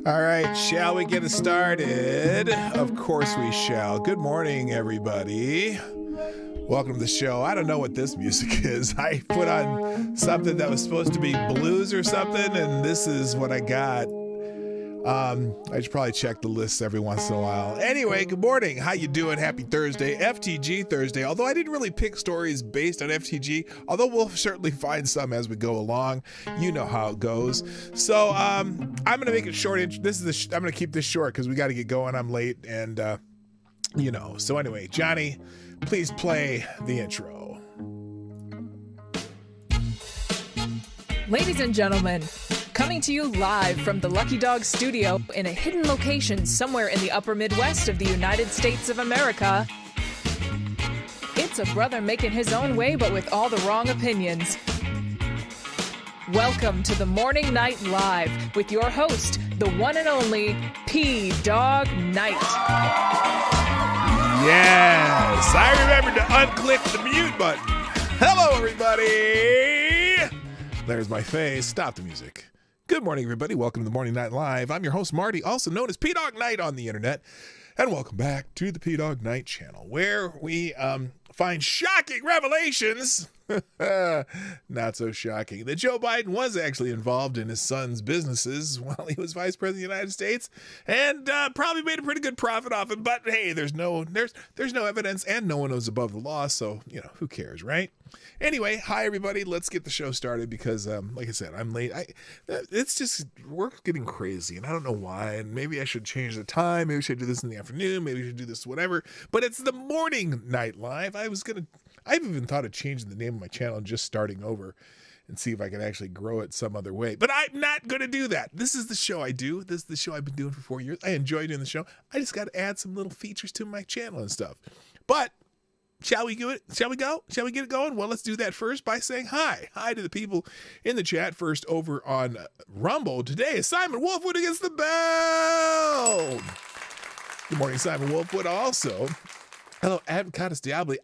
All right, shall we get it started? Of course we shall. Good morning, everybody. Welcome to the show. I don't know what this music is. I put on something that was supposed to be blues or something, and this is what I got. I should probably check the lists every once in a while. Anyway, good morning. How you doing? Happy Thursday, FTG Thursday. Although I didn't really pick stories based on FTG, although we'll certainly find some as we go along. You know how it goes. So I'm gonna make it short. I'm gonna keep this short because we got to get going. I'm late, and So anyway, Johnny, please play the intro. Ladies and gentlemen, coming to you live from the Lucky Dog studio in a hidden location somewhere in the upper Midwest of the United States of America, it's a brother making his own way but with all the wrong opinions. Welcome to the Morning Night Live with your host, the one and only P-Dog Knight. Yes, I remembered to unclick the mute button. Hello, everybody. There's my face. Stop the music. Good morning, everybody. Welcome to the Morning Night Live. I'm your host, Marty, also known as P-Dog Knight on the internet. And welcome back to the P-Dog Knight channel, where we find shocking revelations. Not so shocking. That Joe Biden was actually involved in his son's businesses while he was vice president of the United States, and probably made a pretty good profit off it. But hey, there's no evidence, and no one was above the law, so who cares, right? Anyway, hi everybody. Let's get the show started because, like I said, I'm late. It's just we're getting crazy, and I don't know why. And maybe I should change the time. Maybe we should do this in the afternoon. Maybe we should do this whatever. But it's the Morning Night Live. I've even thought of changing the name of my channel and just starting over and see if I can actually grow it some other way. But I'm not going to do that. This is the show I do. This is the show I've been doing for 4 years. I enjoy doing the show. I just got to add some little features to my channel and stuff. But shall we do it? Shall we go? Shall we get it going? Well, let's do that first by saying hi. Hi to the people in the chat first over on Rumble. Today is Simon Wolfwood against the bell. Good morning, Simon Wolfwood. Also, hello, Avocados Diablo.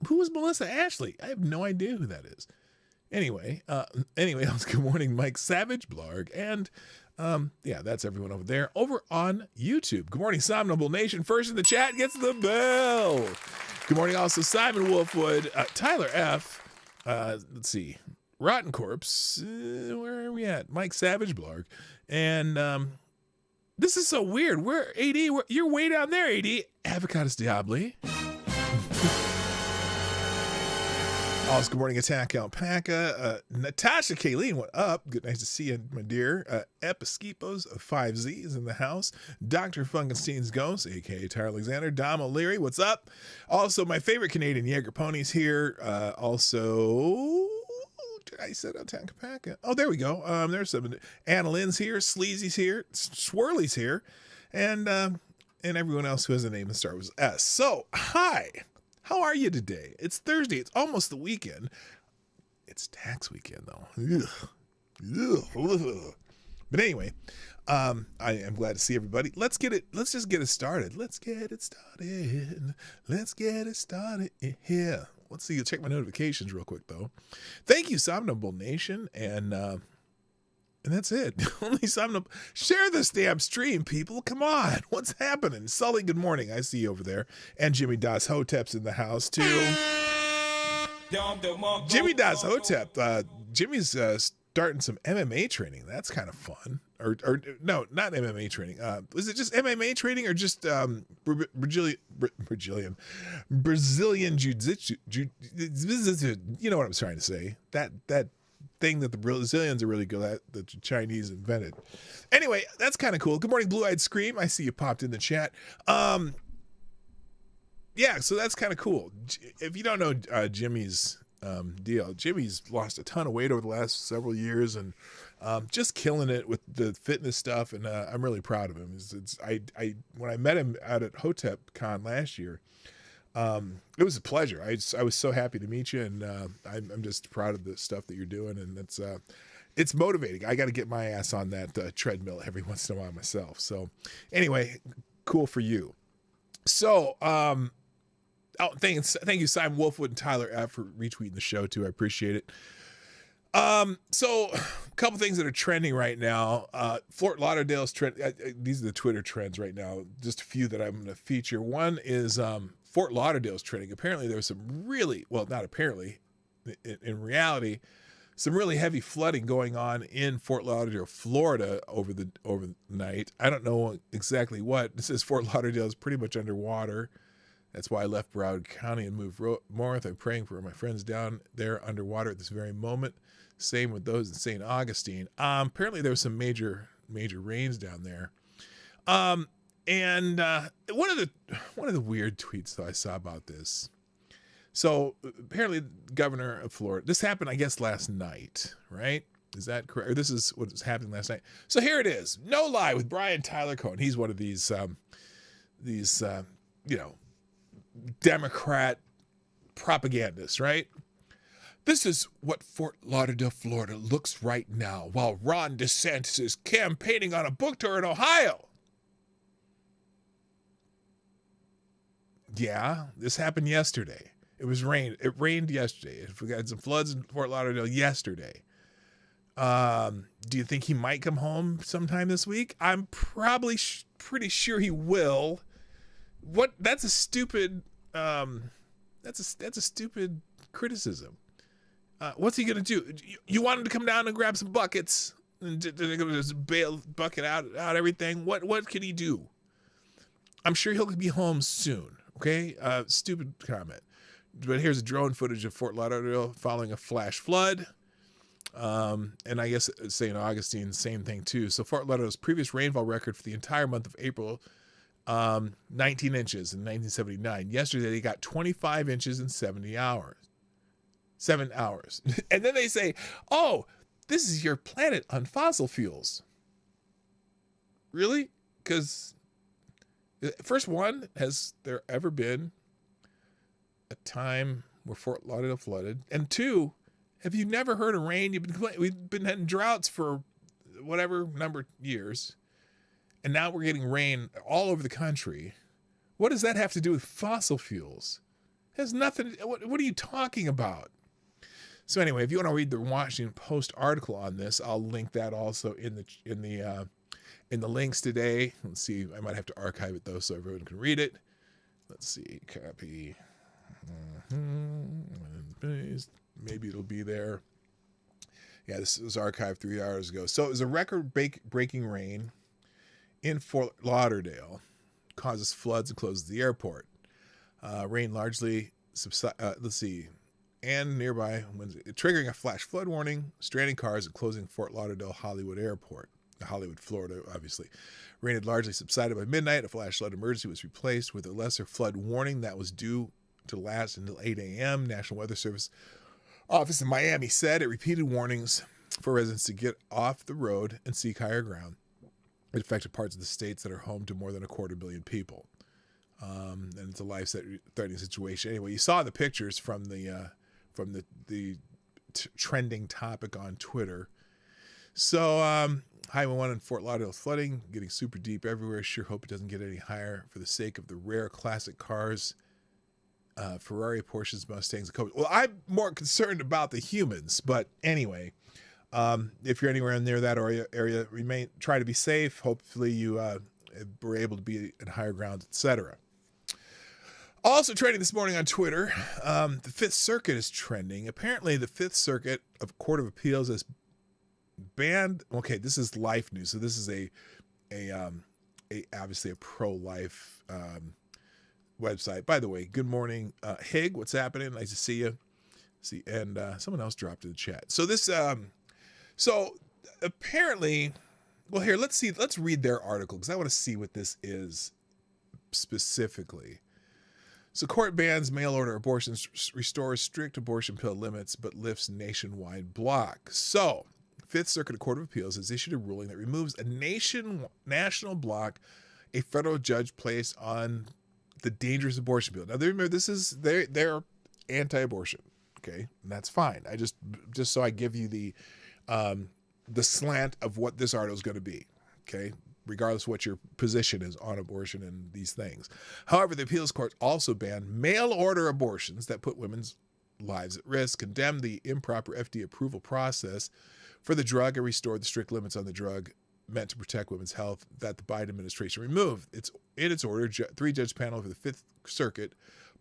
Who is Melissa Ashley? I have no idea who that is. Anyway, good morning, Mike Savage, Blarg, and that's everyone over there over on YouTube. Good morning, Somnable Nation. First in the chat gets the bell. Good morning, also Simon Wolfwood, Tyler F. Let's see, Rotten Corpse. Where are we at? Mike Savage, Blarg, and this is so weird. Where AD? You're way down there, AD. Avocados Diablo. Also, good morning, Attack Alpaca. Natasha Kayleen, what up? Good, nice to see you, my dear. Episcopos of 5Z is in the house. Dr. Funkenstein's Ghost, a.k.a. Tyler Alexander. Dom O'Leary, what's up? Also, my favorite Canadian Jaeger ponies here. I said Attack Alpaca. Oh, there we go. There's some. Anna Lynn's here. Sleazy's here. Swirly's here. And everyone else who has a name that starts with S. So, hi. How are you today? It's Thursday. It's almost the weekend. It's tax weekend, though. Ugh. But anyway, I am glad to see everybody. Let's just get it started. Let's get it started. Yeah. Let's see. Check my notifications real quick, though. Thank you, Somnable Nation. And that's it. Only Somnable. Share this damn stream, people. Come on. What's happening? Sully, good morning. I see you over there. And Jimmy Das Hotep's in the house, too. Jimmy Das Hotep. Jimmy's starting some MMA training. That's kind of fun. Or no, not MMA training. Was it just MMA training or just Brazilian jiu-jitsu? You know what I'm trying to say. That thing that the Brazilians are really good at, that the Chinese invented. Anyway, that's kind of cool. Good morning, Blue-Eyed Scream. I see you popped in the chat. So that's kind of cool. If you don't know Jimmy's deal, Jimmy's lost a ton of weight over the last several years and just killing it with the fitness stuff, and I'm really proud of him. When I met him out at Hotep Con last year, it was a pleasure. I was so happy to meet you, and I'm just proud of the stuff that you're doing, and it's motivating. I got to get my ass on that treadmill every once in a while myself. So anyway, cool for you. So thank you, Simon Wolfwood and Tyler F. for retweeting the show too. I appreciate it. So a couple things that are trending right now. Fort Lauderdale's trend. These are the Twitter trends right now. Just a few that I'm going to feature. One is Fort Lauderdale's trending. Apparently, there was some really, well, not apparently, in reality, some really heavy flooding going on in Fort Lauderdale, Florida over the night. I don't know exactly what. It says Fort Lauderdale is pretty much underwater. That's why I left Broward County and moved north. I'm praying for my friends down there underwater at this very moment. Same with those in St. Augustine. Apparently there was some major rains down there. And one of the weird tweets that I saw about this. So apparently the governor of Florida, this happened, I guess, last night, right? Is that correct? Or this is what was happening last night. So here it is. No Lie with Brian Tyler Cohen. He's one of these Democrat propagandists, right? This is what Fort Lauderdale, Florida looks right now while Ron DeSantis is campaigning on a book tour in Ohio. Yeah, this happened yesterday. It rained yesterday. We got some floods in Fort Lauderdale yesterday. Do you think he might come home sometime this week? I'm probably pretty sure he will. That's a stupid stupid criticism. What's he gonna do? You want him to come down and grab some buckets and they're gonna just bucket out everything? What can he do? I'm sure he'll be home soon. Okay, stupid comment. But here's a drone footage of Fort Lauderdale following a flash flood. And I guess St. Augustine, same thing too. So Fort Lauderdale's previous rainfall record for the entire month of April, 19 inches in 1979. Yesterday they got 25 inches in 7 hours. And then they say, oh, this is your planet on fossil fuels. Really? Because first one, has there ever been a time where Fort Lauderdale flooded? And two, have you never heard of rain? We've been having droughts for whatever number of years, and now we're getting rain all over the country. What does that have to do with fossil fuels? It has nothing. What are you talking about? So anyway, if you want to read the Washington Post article on this, I'll link that also in the links today. Let's see. I might have to archive it though, so everyone can read it. Let's see. Copy. Maybe it'll be there. Yeah, this was archived 3 hours ago. So it was a record-breaking rain in Fort Lauderdale, causes floods and closes the airport. Rain largely and nearby, triggering a flash flood warning, stranding cars, and closing Fort Lauderdale Hollywood Airport. Hollywood, Florida, obviously. Rain had largely subsided by midnight. A flash flood emergency was replaced with a lesser flood warning that was due to last until 8 a.m. National Weather Service office in Miami said it repeated warnings for residents to get off the road and seek higher ground. It affected parts of the states that are home to more than 250 million people. And it's a life-threatening situation. Anyway, you saw the pictures from the trending topic on Twitter. So Highway 1 in Fort Lauderdale flooding, getting super deep everywhere. Sure hope it doesn't get any higher for the sake of the rare classic cars. Ferrari, Porsches, Mustangs, and Cobras. Well, I'm more concerned about the humans, but anyway, if you're anywhere near that area, try to be safe. Hopefully you were able to be at higher ground, etc. Also trending this morning on Twitter, the Fifth Circuit is trending. Apparently, the Fifth Circuit of Court of Appeals has banned. Okay, this is Life News, so this is a obviously a pro-life website. By the way, good morning, Hig. What's happening? Nice to see you. And someone else dropped in the chat. So this, so apparently, well, here let's read their article because I want to see what this is specifically. So court bans mail order abortions, restores strict abortion pill limits, but lifts nationwide block. So Fifth Circuit Court of Appeals has issued a ruling that removes a national block a federal judge placed on the dangerous abortion bill. Now, remember, this is they're anti-abortion, okay, and that's fine. I just so I give you the slant of what this article is going to be, okay, regardless of what your position is on abortion and these things. However, the appeals court also banned mail order abortions that put women's lives at risk, condemned the improper FDA approval process for the drug, and restored the strict limits on the drug meant to protect women's health that the Biden administration removed. In its order, three-judge panel of the Fifth Circuit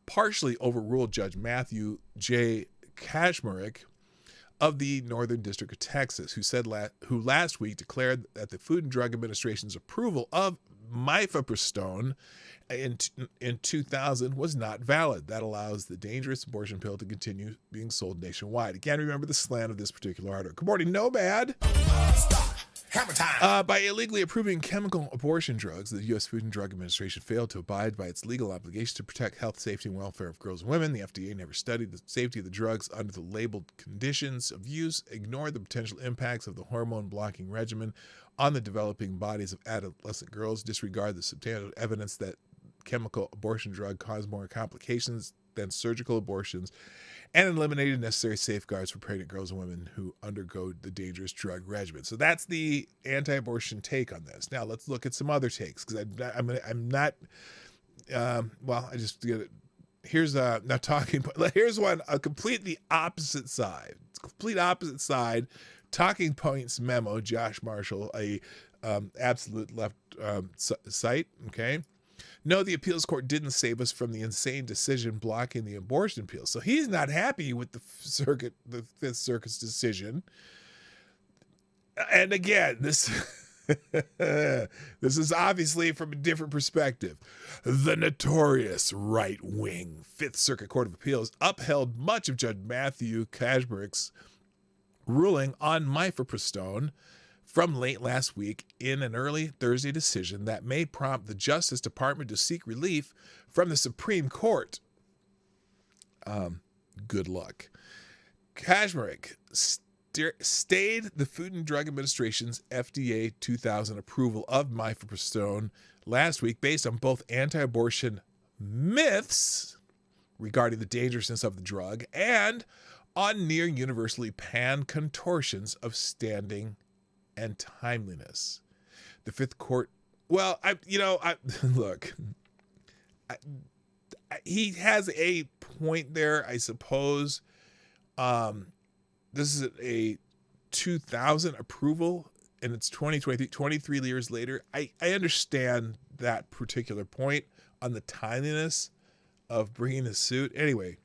partially overruled Judge Matthew J. Kaczmarek of the Northern District of Texas, who last week declared that the Food and Drug Administration's approval of mifepristone in 2000 was not valid. That allows the dangerous abortion pill to continue being sold nationwide. Again, remember the slant of this particular article. Good morning, Nomad. By illegally approving chemical abortion drugs, the U.S. Food and Drug Administration failed to abide by its legal obligation to protect health, safety, and welfare of girls and women. The FDA never studied the safety of the drugs under the labeled conditions of use, ignored the potential impacts of the hormone-blocking regimen on the developing bodies of adolescent girls, disregarded the substantial evidence that chemical abortion drug cause more complications than surgical abortions, and eliminated necessary safeguards for pregnant girls and women who undergo the dangerous drug regimen. So that's the anti-abortion take on this. Now let's look at some other takes, because I'm not. Well, I just get it. Here's not talking, but here's one, a completely opposite side. Complete opposite side. Talking Points memo. Josh Marshall, a absolute left site. Okay. No, the appeals court didn't save us from the insane decision blocking the abortion appeal. So he's not happy with the Fifth Circuit's decision. And again, this is obviously from a different perspective. The notorious right-wing Fifth Circuit Court of Appeals upheld much of Judge Matthew Kaczmarek's ruling on mifepristone from late last week in an early Thursday decision that may prompt the Justice Department to seek relief from the Supreme Court. Good luck. Kaczmarek stayed the Food and Drug Administration's FDA 2000 approval of mifepristone last week based on both anti-abortion myths regarding the dangerousness of the drug and on near universally panned contortions of standing and timeliness. The Fifth Court, well, look, he has a point there, I suppose. This is a 2000 approval, and it's 2023, 23 years later. I understand that particular point on the timeliness of bringing a suit. Anyway,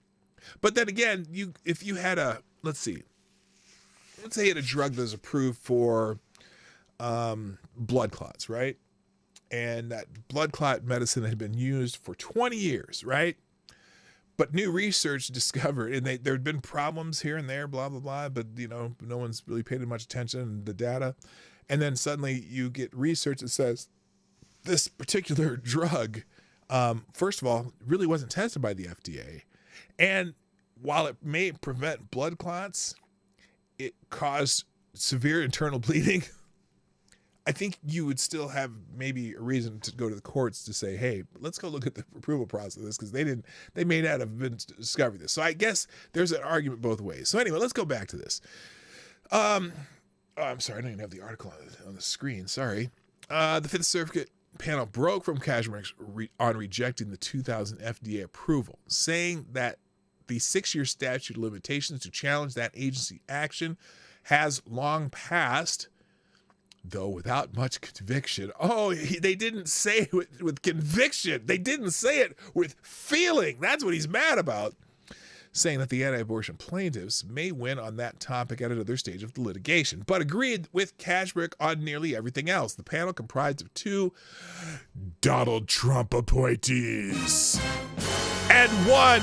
but then again, if you had let's say you had a drug that was approved for blood clots, right? And that blood clot medicine had been used for 20 years, right? But new research discovered, and there had been problems here and there, blah, blah, blah, but, no one's really paid much attention to the data. And then suddenly you get research that says this particular drug, first of all, really wasn't tested by the FDA. And while it may prevent blood clots, it caused severe internal bleeding. I think you would still have maybe a reason to go to the courts to say, hey, let's go look at the approval process of this, because they may not have been discovered this. So I guess there's an argument both ways. So anyway, let's go back to this. I'm sorry, I don't even have the article on the screen. Sorry. The Fifth Circuit panel broke from Kaczmarek on rejecting the 2000 FDA approval, saying that the 6-year statute of limitations to challenge that agency action has long passed, though without much conviction. Oh, they didn't say it with conviction. They didn't say it with feeling. That's what he's mad about. Saying that the anti-abortion plaintiffs may win on that topic at another stage of the litigation, but agreed with Kaczmarek on nearly everything else. The panel comprised of 2 Donald Trump appointees and 1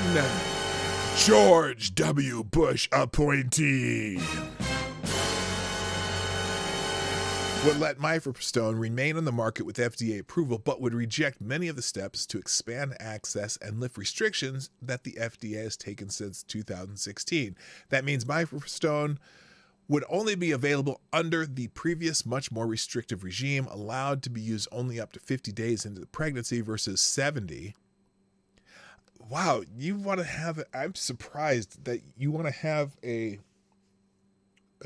George W. Bush appointee would let mifepristone remain on the market with FDA approval, but would reject many of the steps to expand access and lift restrictions that the FDA has taken since 2016. That means mifepristone would only be available under the previous, much more restrictive regime, allowed to be used only up to 50 days into the pregnancy versus 70. Wow, you want to have I'm surprised that you want to have a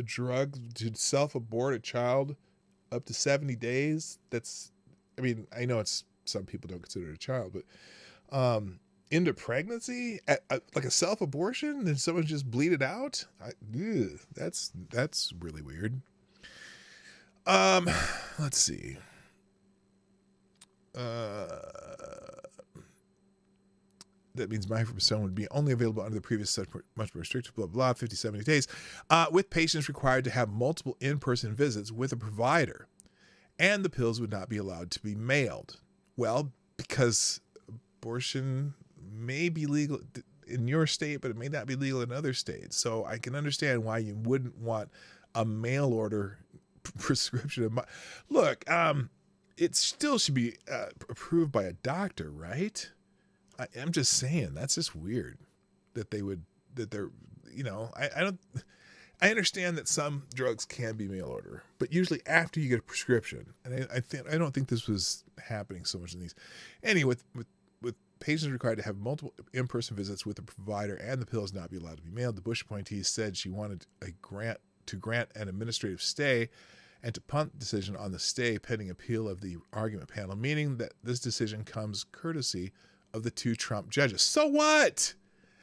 drug to self-abort a child up to 70 days. I know some people don't consider it a child, but into pregnancy, like a self-abortion, and someone just bleed it out. That's really weird. Let's see. That means mifepristone would be only available under the previous such much more restrictive, blah, blah, 50, 70 days, with patients required to have multiple in-person visits with a provider. And the pills would not be allowed to be mailed. Well, because abortion may be legal in your state, but it may not be legal in other states. So I can understand why you wouldn't want a mail order prescription. Look, it still should be approved by a doctor, right? I'm just saying, that's just weird that they're, I understand that some drugs can be mail order, but usually after you get a prescription. And I don't think this was happening so much in these. Anyway, with patients required to have multiple in-person visits with a provider and the pills not be allowed to be mailed, the Bush appointee said she wanted to grant an administrative stay and to punt the decision on the stay pending appeal of the argument panel, meaning that this decision comes courtesy of the two Trump judges. So what?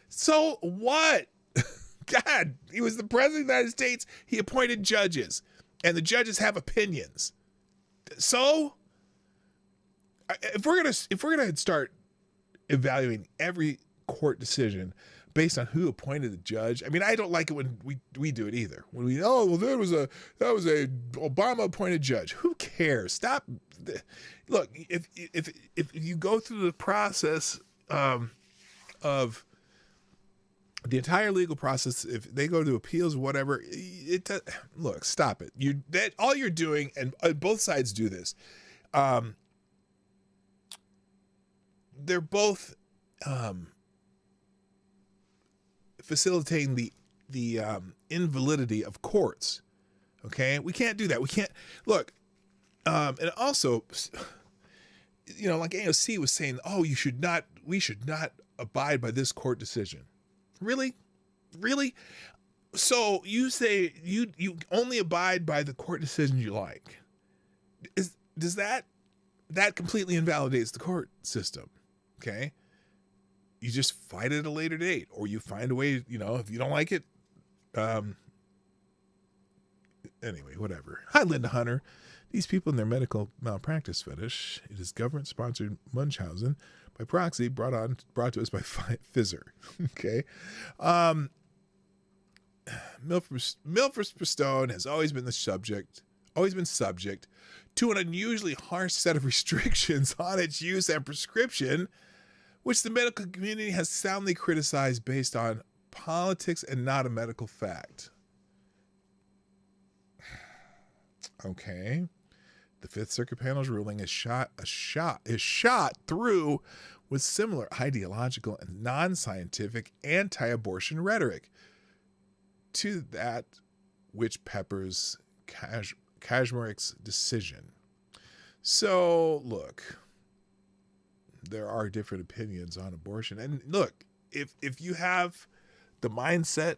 So what? God, he was the president of the United States. He appointed judges, and the judges have opinions. So if we're gonna start evaluating every court decision based on who appointed the judge, I mean, I don't like it when we do it either. When we that was a Obama appointed judge. Who cares? Stop. Look, if you go through the process of the entire legal process, if they go to appeals or whatever, look, stop it. All you're doing, and both sides do this. They're both facilitating the invalidity of courts. Okay, we can't do that. We can't look. And also, like AOC was saying, we should not abide by this court decision. Really? So you say you only abide by the court decisions you like. Does that completely invalidates the court system? Okay. You just fight at a later date, or you find a way, if you don't like it. Anyway, whatever. Hi, Linda Hunter. These people and their medical malpractice fetish. It is government-sponsored Munchausen by proxy, brought to us by Pfizer. Okay. Mifepristone has always been subject to an unusually harsh set of restrictions on its use and prescription, which the medical community has soundly criticized based on politics and not a medical fact. Okay. The Fifth Circuit panel's ruling is shot through with similar ideological and non-scientific anti-abortion rhetoric to that which peppers Kashmirik's decision. So, look, there are different opinions on abortion. And look, if you have the mindset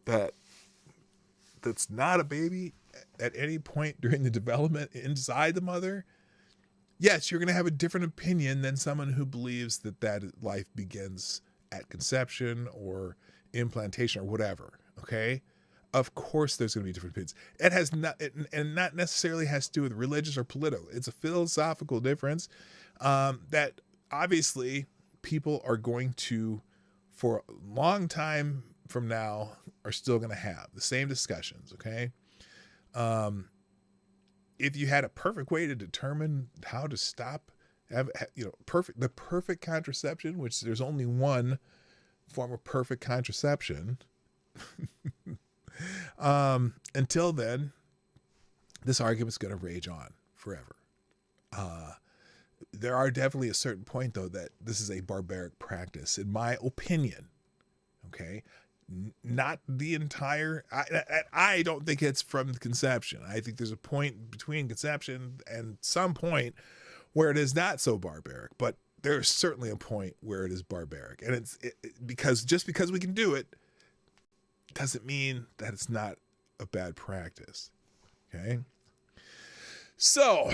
that's not a baby at any point during the development inside the mother, yes, you're going to have a different opinion than someone who believes that life begins at conception or implantation or whatever. Okay. Of course, there's going to be different opinions. It has not necessarily has to do with religious or political. It's a philosophical difference that obviously people are going to, for a long time from now, are still going to have the same discussions. Okay. If you had a perfect way to determine how to stop, the perfect contraception, which there's only one form of perfect contraception. Until then, this argument's going to rage on forever. There are definitely a certain point, though, that this is a barbaric practice, in my opinion. Okay. Not the entire, I don't think it's from conception. I think there's a point between conception and some point where it is not so barbaric, but there's certainly a point where it is barbaric. And because we can do it doesn't mean that it's not a bad practice. Okay. So,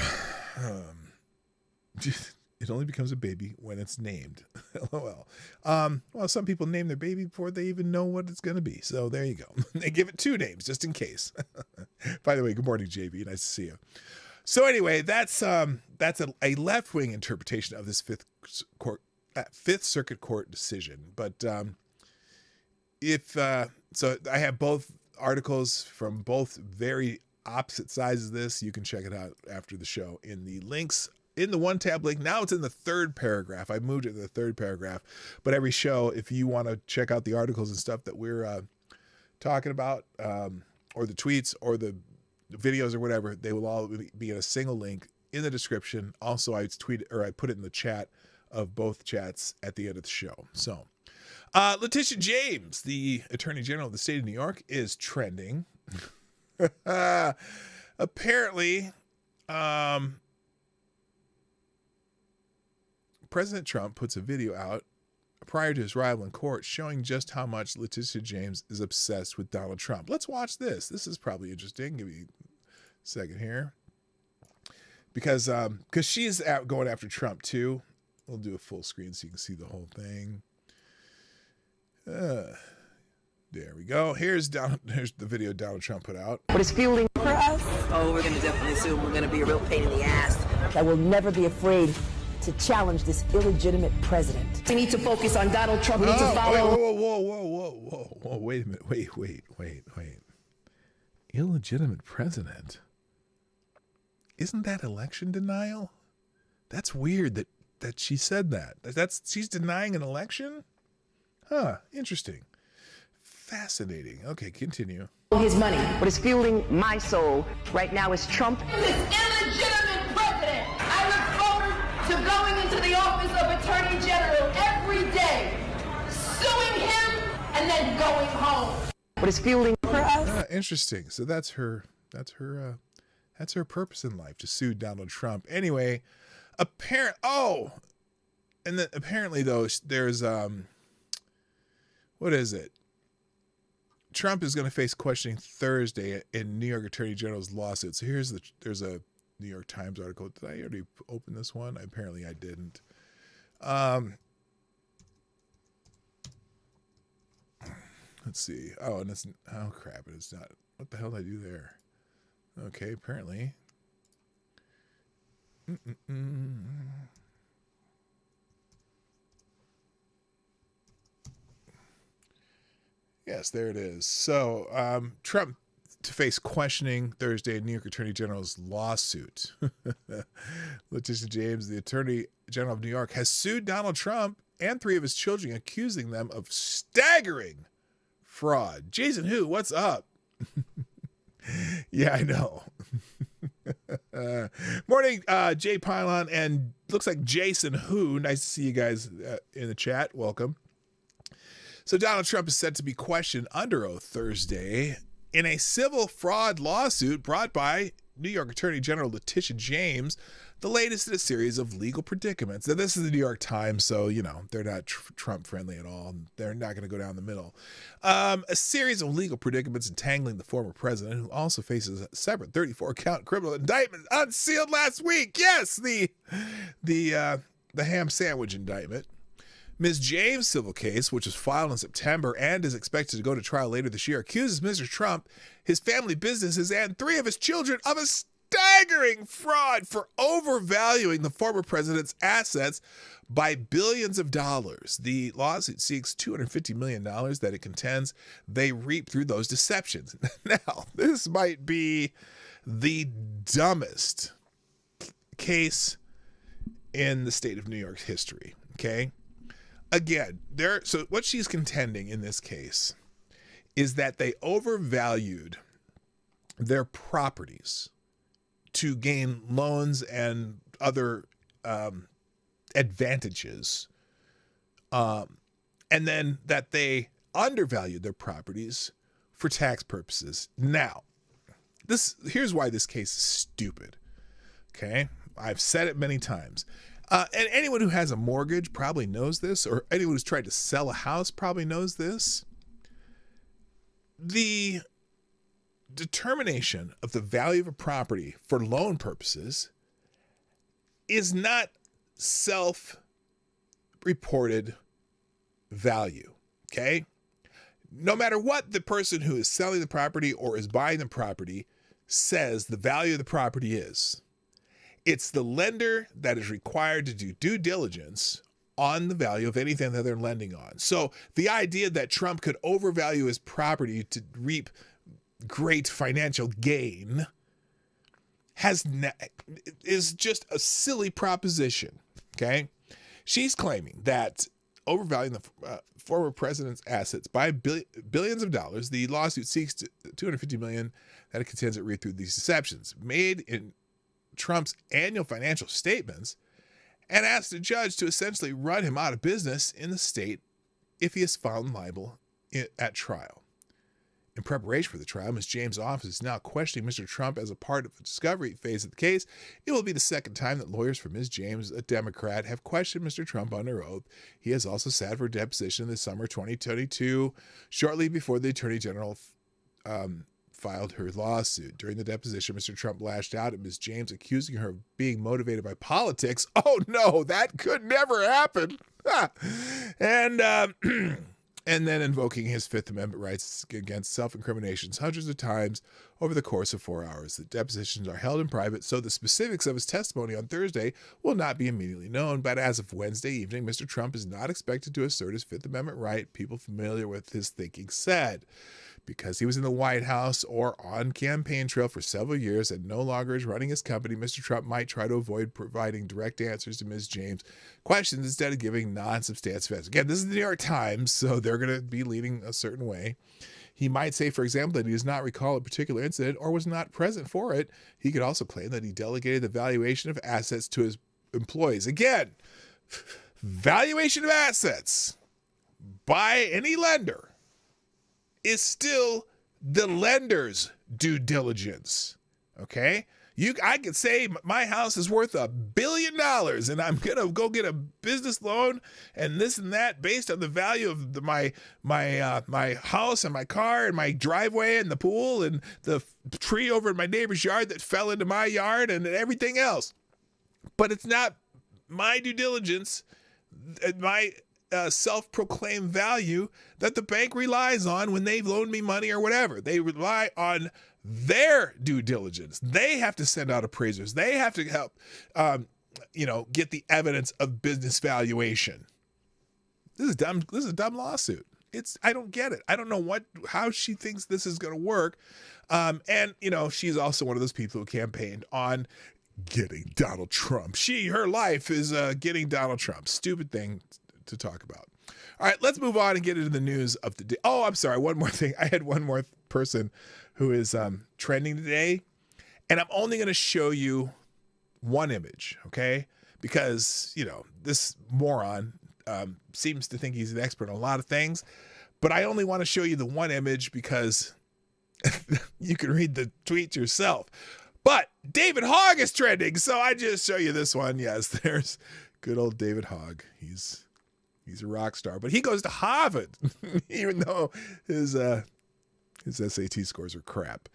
It only becomes a baby when it's named. LOL. Well, some people name their baby before they even know what it's going to be. So there you go. They give it 2 names just in case. By the way, good morning, JB. Nice to see you. So anyway, that's a left-wing interpretation of this Fifth Circuit Court decision. But so I have both articles from both very opposite sides of this. You can check it out after the show in the links in the one tab link. Now it's in the 3rd paragraph. I moved it to the 3rd paragraph. But every show, if you want to check out the articles and stuff that we're talking about, or the tweets or the videos or whatever, they will all be in a single link in the description. Also, I put it in the chat of both chats at the end of the show. So, Letitia James, the Attorney General of the state of New York, is trending. Apparently, President Trump puts a video out prior to his arrival in court showing just how much Letitia James is obsessed with Donald Trump. Let's watch this. This is probably interesting. Give me a second here. Because she's going after Trump too. We'll do a full screen so you can see the whole thing. There we go. Here's the video Donald Trump put out. What is fueling for us? Oh, we're going to definitely assume we're going to be a real pain in the ass. I will never be afraid to challenge this illegitimate president. We need to focus on Donald Trump. We need to follow. Whoa. Wait a minute. Wait. Illegitimate president? Isn't that election denial? That's weird that she said that. She's denying an election? Huh, interesting. Fascinating. Okay, continue. His money. What is fueling my soul right now is Trump. This illegitimate president. I look forward to going into the office of Attorney General every day, suing him, and then going home. What is fueling for us? Interesting. So that's her purpose in life, to sue Donald Trump. Anyway, and then apparently though, there's what is it? Trump is going to face questioning Thursday in New York Attorney General's lawsuit. So there's a New York Times article. Did I already open this one? Apparently I didn't. Let's see. Oh, and crap. It's not. What the hell did I do there? Okay, apparently. Yes, there it is. So, Trump to face questioning Thursday in New York Attorney General's lawsuit. Letitia James, the Attorney General of New York, has sued Donald Trump and 3 of his children, accusing them of staggering fraud. Jason Who, what's up? Yeah, I know. Morning, Jay Pylon, and looks like Jason Who. Nice to see you guys in the chat. Welcome. So Donald Trump is set to be questioned under oath Thursday in a civil fraud lawsuit brought by New York Attorney General Letitia James, the latest in a series of legal predicaments. Now, this is the New York Times, so, they're not Trump-friendly at all. They're not going to go down the middle. A series of legal predicaments entangling the former president, who also faces a separate 34-count criminal indictment unsealed last week. Yes, the ham sandwich indictment. Ms. James' civil case, which was filed in September and is expected to go to trial later this year, accuses Mr. Trump, his family businesses, and 3 of his children of a staggering fraud for overvaluing the former president's assets by billions of dollars. The lawsuit seeks $250 million that it contends they reap through those deceptions. Now, this might be the dumbest case in the state of New York's history, okay? Again, so what she's contending in this case is that they overvalued their properties to gain loans and other advantages, and then that they undervalued their properties for tax purposes. Now, here's why this case is stupid, okay? I've said it many times. And anyone who has a mortgage probably knows this, or anyone who's tried to sell a house probably knows this. The determination of the value of a property for loan purposes is not self-reported value, okay? No matter what the person who is selling the property or is buying the property says the value of the property is, it's the lender that is required to do due diligence on the value of anything that they're lending on. So the idea that Trump could overvalue his property to reap great financial gain is just a silly proposition, okay? She's claiming that overvaluing the former president's assets by billions of dollars, the lawsuit seeks $250 million that it contends it read through these deceptions made in Trump's annual financial statements, and asked the judge to essentially run him out of business in the state if he is found liable at trial. In preparation for the trial, Ms. James' office is now questioning Mr. Trump as a part of the discovery phase of the case. It will be the second time that lawyers for Ms. James, a Democrat, have questioned Mr. Trump under oath. He has also sat for deposition in the summer 2022, shortly before the Attorney General filed her lawsuit. During the deposition, Mr. Trump lashed out at Ms. James, accusing her of being motivated by politics. Oh no, that could never happen. And then invoking his Fifth Amendment rights against self-incriminations hundreds of times over the course of 4 hours. The depositions are held in private, so the specifics of his testimony on Thursday will not be immediately known. But as of Wednesday evening, Mr. Trump is not expected to assert his Fifth Amendment right, people familiar with his thinking said. Because he was in the White House or on campaign trail for several years and no longer is running his company, Mr. Trump might try to avoid providing direct answers to Ms. James' questions instead of giving non-substantive answers. Again, this is the New York Times, so they're going to be leaning a certain way. He might say, for example, that he does not recall a particular incident or was not present for it. He could also claim that he delegated the valuation of assets to his employees. Again, valuation of assets by any lender is still the lender's due diligence, okay? I could say my house is worth $1 billion and I'm going to go get a business loan and this and that based on the value of my house and my car and my driveway and the pool and the tree over in my neighbor's yard that fell into my yard and everything else. But it's not my due diligence, my self-proclaimed value that the bank relies on when they loan me money or whatever. They rely on their due diligence. They have to send out appraisers. They have to help, get the evidence of business valuation. This is dumb. This is a dumb lawsuit. I don't get it. I don't know how she thinks this is going to work. She's also one of those people who campaigned on getting Donald Trump. Her life is getting Donald Trump. Stupid thing to talk about. All right, let's move on and get into the news of the day. Oh, I'm sorry. One more thing. I had one more person who is trending today, and I'm only going to show you one image, okay? Because, this moron seems to think he's an expert on a lot of things, but I only want to show you the one image because you can read the tweet yourself. But David Hogg is trending, so I just show you this one. Yes, there's good old David Hogg. He's a rock star, but he goes to Harvard, even though his SAT scores are crap.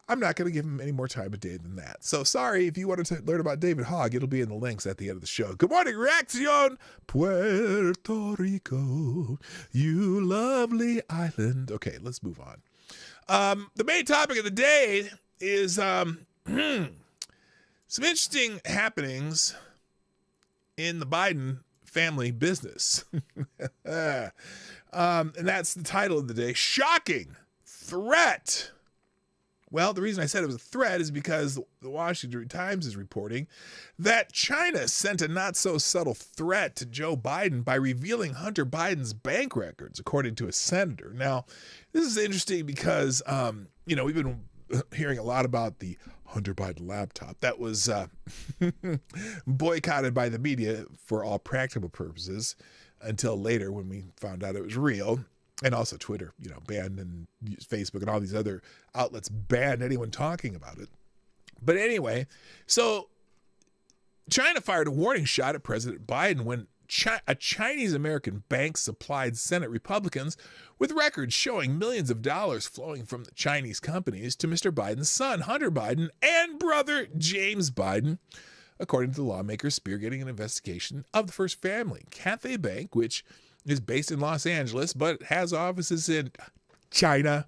I'm not going to give him any more time of day than that. So sorry, if you wanted to learn about David Hogg, it'll be in the links at the end of the show. Good morning, Reaction, Puerto Rico, you lovely island. Okay, let's move on. The main topic of the day is some interesting happenings in the Biden family business. And that's the title of the day. Shocking threat. Well, the reason I said it was a threat is because the Washington Times is reporting that China sent a not-so-subtle threat to Joe Biden by revealing Hunter Biden's bank records, according to a senator. Now, this is interesting because, we've been hearing a lot about the Hunter Biden laptop that was boycotted by the media for all practical purposes until later when we found out it was real. And also Twitter, banned, and Facebook and all these other outlets banned anyone talking about it. But anyway, so China fired a warning shot at President Biden when a Chinese-American bank supplied Senate Republicans with records showing millions of dollars flowing from the Chinese companies to Mr. Biden's son, Hunter Biden, and brother, James Biden, according to the lawmakers spearheading an investigation of the first family. Cathay Bank, which is based in Los Angeles but has offices in China,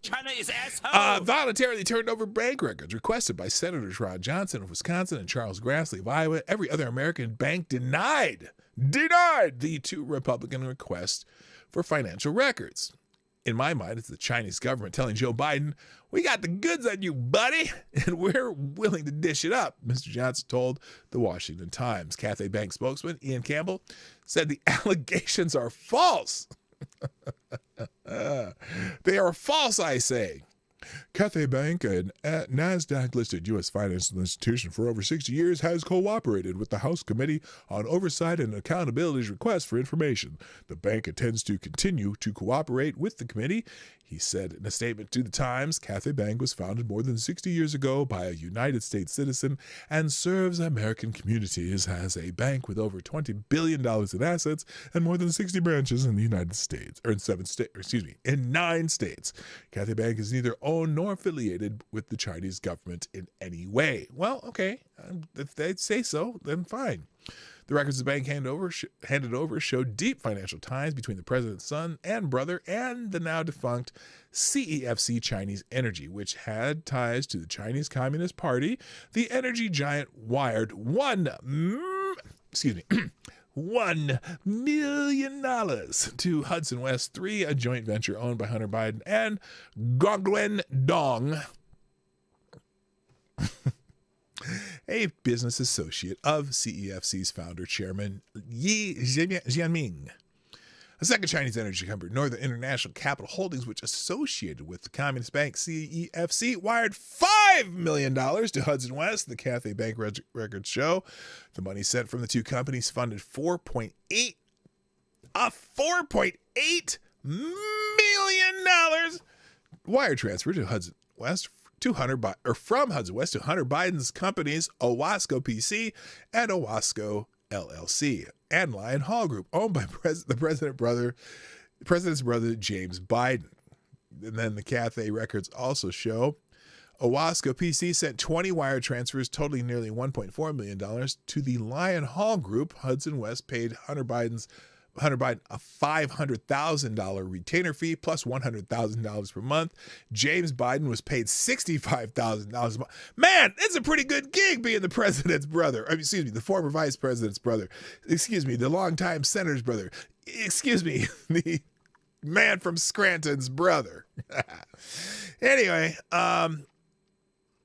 China is asshole. voluntarily turned over bank records requested by Senators Rod Johnson of Wisconsin and Charles Grassley of Iowa. Every other American bank denied the two Republican requests for financial records. In my mind, it's the Chinese government telling Joe Biden, "We got the goods on you, buddy, and we're willing to dish it up," Mr. Johnson told the Washington Times. Cathay Bank spokesman Ian Campbell said the allegations are false. They are false, I say. Cathay Bank, a NASDAQ-listed U.S. financial institution for over 60 years, has cooperated with the House Committee on Oversight and Accountability's request for information. The bank intends to continue to cooperate with the committee, he said in a statement to the Times. Cathay Bank was founded more than 60 years ago by a United States citizen and serves American communities as a bank with over $20 billion in assets and more than 60 branches in the United States, or in 9 states. Cathay Bank is neither owned nor affiliated with the Chinese government in any way. Well, okay, if they say so, then fine. The records the bank handed over showed deep financial ties between the president's son and brother and the now defunct CEFC Chinese Energy, which had ties to the Chinese Communist Party. The energy giant wired $1 million to Hudson West 3, a joint venture owned by Hunter Biden and Gongwen Dong, a business associate of CEFC's founder, Chairman Yi Jianming. A second Chinese energy company, Northern International Capital Holdings, which associated with the Communist Bank CEFC, wired $5 million to Hudson West, the Cathay Bank records show. The money sent from the two companies funded $4.8 million wire transfer to Hudson West from Hudson West to Hunter Biden's companies Owasco PC and Owasco LLC and Lion Hall Group, owned by the president's brother James Biden. And then the Cathay records also show Owasco PC sent 20 wire transfers totaling nearly $1.4 million to the Lion Hall Group. Hudson West paid Hunter Biden a $500,000 retainer fee plus $100,000 per month. James Biden was paid $65,000 a month. Man, it's a pretty good gig being the president's brother. The former vice president's brother. The longtime senator's brother. The man from Scranton's brother. Anyway,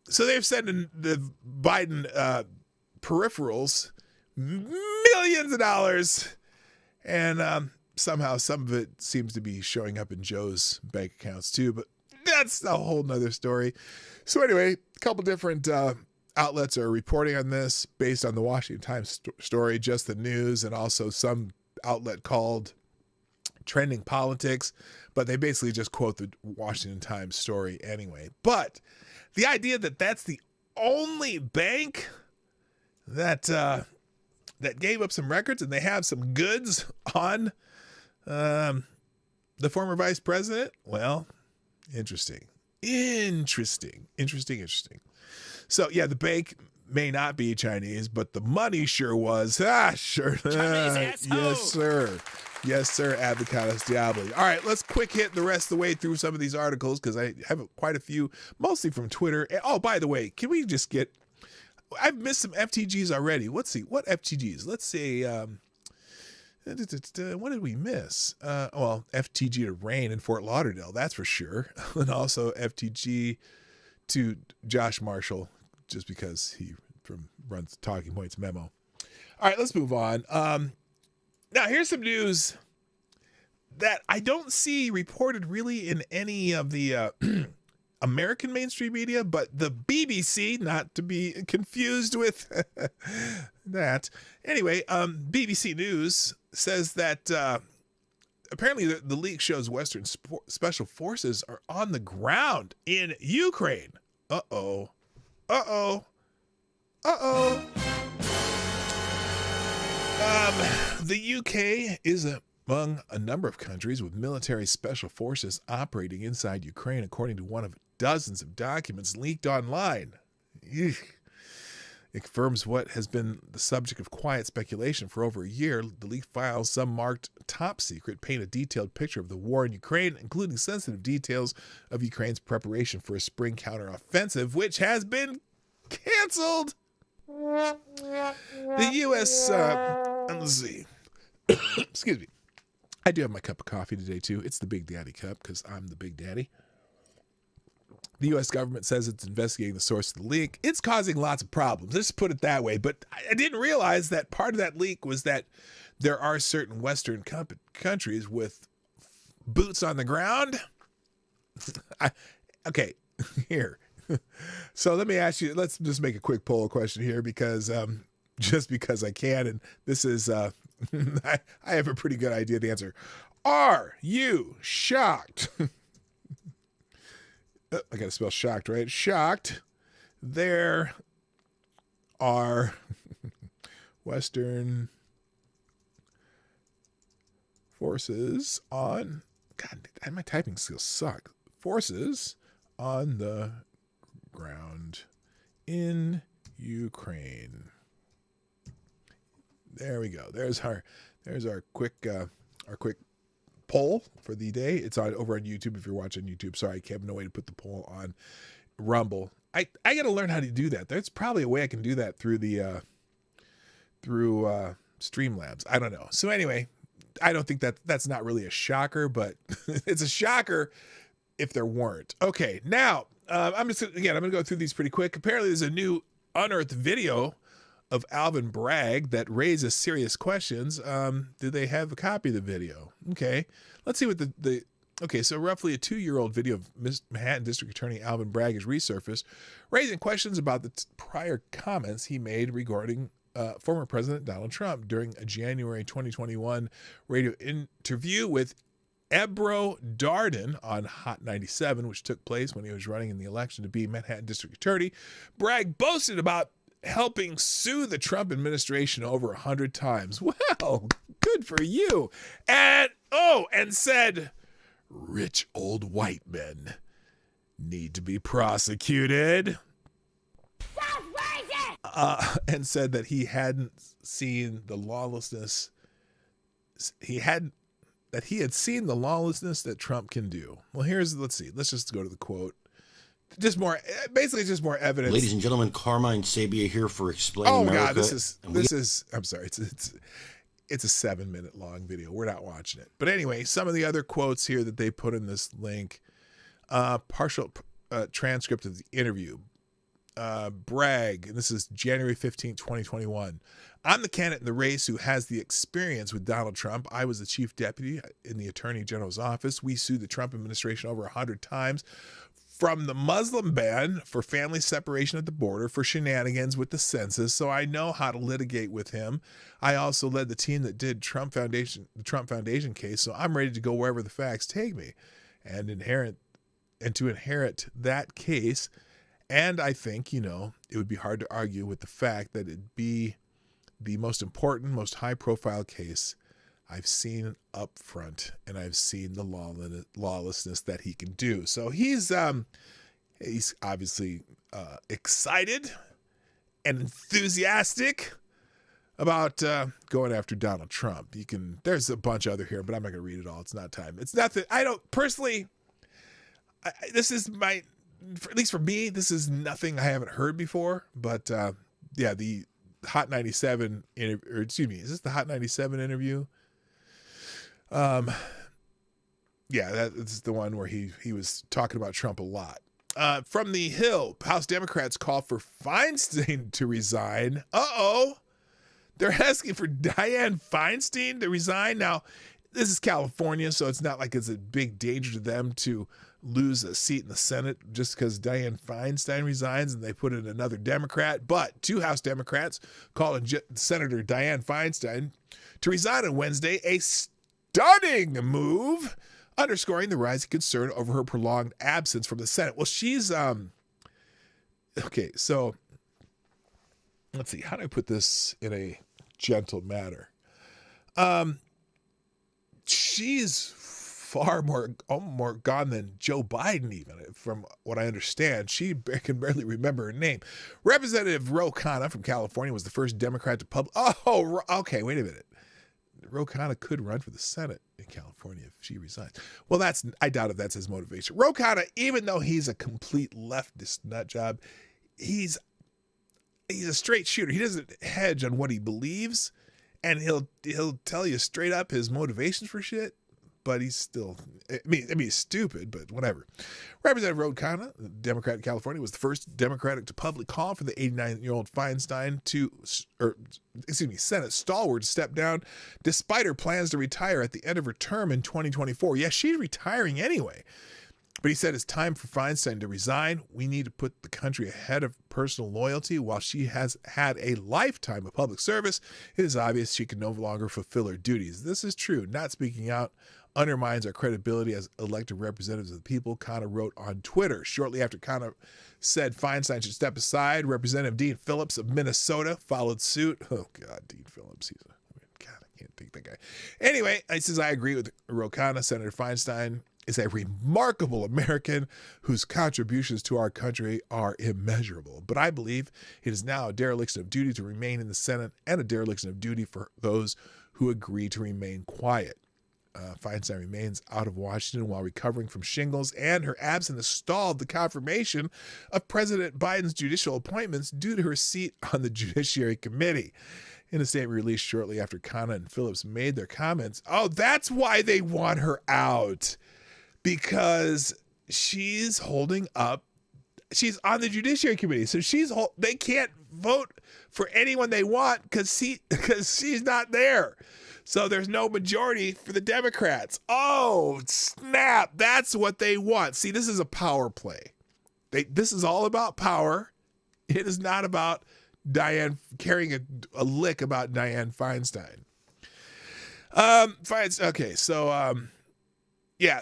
so they've sent in the Biden peripherals millions of dollars. And somehow some of it seems to be showing up in Joe's bank accounts too, but that's a whole nother story. So anyway, a couple different outlets are reporting on this based on the Washington Times story, Just the News, and also some outlet called Trending Politics, but they basically just quote the Washington Times story anyway. But the idea that that's the only bank that gave up some records and they have some goods on the former vice president, well, interesting. So, yeah, the bank may not be Chinese, but the money sure was. Sure. Yes, sir. Advocatus Diaboli. All right, let's quick hit the rest of the way through some of these articles because I have quite a few, mostly from Twitter. Oh, by the way, can we just get... I've missed some FTGs already. Let's see. What FTGs? Let's say, what did we miss? Well, FTG to Rain in Fort Lauderdale, that's for sure. And also FTG to Josh Marshall, just because he runs Talking Points Memo. All right, let's move on. Now, here's some news that I don't see reported really in any of the... American mainstream media, but the BBC, not to be confused with that. Anyway, BBC News says that apparently the leak shows Western special forces are on the ground in Ukraine. The UK is among a number of countries with military special forces operating inside Ukraine, according to one of dozens of documents leaked online. It confirms what has been the subject of quiet speculation for over a year. The leaked files, some marked top secret, paint a detailed picture of the war in Ukraine, including sensitive details of Ukraine's preparation for a spring counteroffensive, which has been canceled. The U.S. Let's see. Excuse me. I do have my cup of coffee today, too. It's the Big Daddy cup because I'm the Big Daddy. The U.S. government says it's investigating the source of the leak. It's causing lots of problems. Let's put it that way. But I didn't realize that part of that leak was that there are certain Western countries with boots on the ground. Okay, here. So let me ask you, let's just make a quick poll question here because just because I can. And this is, I have a pretty good idea of the answer. Are you shocked? I got to spell shocked, right? Shocked. There are Western forces on, God, my typing skills suck. Forces on the ground in Ukraine. There we go. There's our quick poll for the day. It's over on YouTube if you're watching YouTube. Sorry, I have no way to put the poll on Rumble. I got to learn how to do that. There's probably a way I can do that through the Streamlabs. I don't know. So anyway, I don't think that's not really a shocker, but it's a shocker if there weren't. Okay, now I'm gonna go through these pretty quick. Apparently, there's a new unearthed video of Alvin Bragg that raises serious questions. Do they have a copy of the video? Okay, let's see what okay, so roughly a 2-year-old video of Manhattan District Attorney Alvin Bragg has resurfaced, raising questions about the prior comments he made regarding former President Donald Trump during a January 2021 radio interview with Ebro Darden on Hot 97, which took place when he was running in the election to be Manhattan District Attorney. Bragg boasted about helping sue the Trump administration over 100 times. Well, good for you. And said, rich old white men need to be prosecuted. And said that he hadn't seen the lawlessness. He had seen the lawlessness that Trump can do. Well, let's just go to the quote. Just more evidence. Ladies and gentlemen, Carmine Sabia here for Explaining America. Oh God, this is. I'm sorry. It's a 7-minute long video. We're not watching it. But anyway, some of the other quotes here that they put in this link. Partial transcript of the interview. Bragg, and this is January 15, 2021. I'm the candidate in the race who has the experience with Donald Trump. I was the chief deputy in the Attorney General's office. We sued the Trump administration over 100 times. From the Muslim ban for family separation at the border, for shenanigans with the census, so I know how to litigate with him. I also led the team that did the Trump Foundation case, so I'm ready to go wherever the facts take me and to inherit that case. And I think, it would be hard to argue with the fact that it'd be the most important, most high-profile case I've seen up front, and I've seen the lawlessness that he can do. So he's obviously excited and enthusiastic about going after Donald Trump. There's a bunch other here, but I'm not going to read it all. It's not time. It's nothing. I don't personally. This is at least for me, this is nothing I haven't heard before. But the Hot 97 interview, is this the Hot 97 interview? That's the one where he was talking about Trump a lot. From the Hill, House Democrats call for Feinstein to resign. They're asking for Dianne Feinstein to resign. Now, this is California, so it's not like it's a big danger to them to lose a seat in the Senate just because Dianne Feinstein resigns and they put in another Democrat. But 2 House Democrats calling Senator Dianne Feinstein to resign on Wednesday, a stunning move, underscoring the rising concern over her prolonged absence from the Senate. Well, she's okay, so let's see, how do I put this in a gentle manner? She's far more gone than Joe Biden, even, from what I understand. She can barely remember her name. Representative Ro Khanna from California was the first Democrat to publish. Oh, okay, wait a minute. Ro Khanna could run for the Senate in California if she resigns. Well, I doubt if that's his motivation. Ro Khanna, even though he's a complete leftist nut job, he's a straight shooter. He doesn't hedge on what he believes, and he'll tell you straight up his motivations for shit. But he's still, he's stupid, but whatever. Representative Ro Khanna, Democrat in California, was the first Democratic to publicly call for the 89-year-old Feinstein Senate stalwart to step down, despite her plans to retire at the end of her term in 2024. Yes, she's retiring anyway. But he said it's time for Feinstein to resign. We need to put the country ahead of personal loyalty. While she has had a lifetime of public service, it is obvious she can no longer fulfill her duties. This is true. Not speaking out undermines our credibility as elected representatives of the people, Khanna wrote on Twitter. Shortly after Khanna said Feinstein should step aside, Representative Dean Phillips of Minnesota followed suit. Oh, God, Dean Phillips. God, I can't take that guy. Anyway, he says, I agree with Ro Khanna. Senator Feinstein is a remarkable American whose contributions to our country are immeasurable. But I believe it is now a dereliction of duty to remain in the Senate and a dereliction of duty for those who agree to remain quiet. Feinstein remains out of Washington while recovering from shingles, and her absence has stalled the confirmation of President Biden's judicial appointments due to her seat on the Judiciary Committee. In a statement released shortly after Khanna and Phillips made their comments, that's why they want her out. Because she's holding up, she's on the Judiciary Committee, so they can't vote for anyone they want because she's not there. So there's no majority for the Democrats. Oh, snap. That's what they want. See, this is a power play. This is all about power. It is not about Dianne carrying a lick about Dianne Feinstein.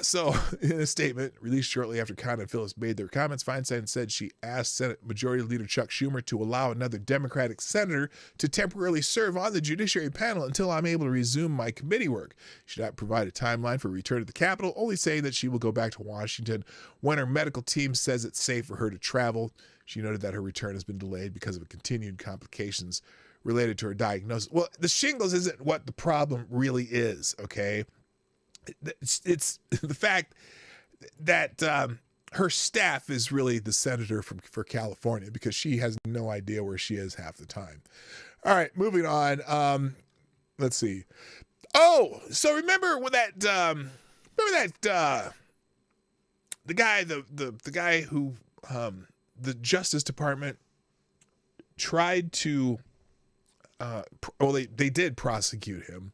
So in a statement released shortly after Khanna and Phillips made their comments, Feinstein said she asked Senate Majority Leader Chuck Schumer to allow another Democratic senator to temporarily serve on the Judiciary panel until I'm able to resume my committee work. She did not provide a timeline for return to the Capitol, only saying that she will go back to Washington when her medical team says it's safe for her to travel. She noted that her return has been delayed because of continued complications related to her diagnosis. Well, the shingles isn't what the problem really is, okay? It's the fact that her staff is really the senator for California, because she has no idea where she is half the time. All right, moving on. Let's see. Oh, so remember when the guy who the Justice Department tried to they did prosecute him.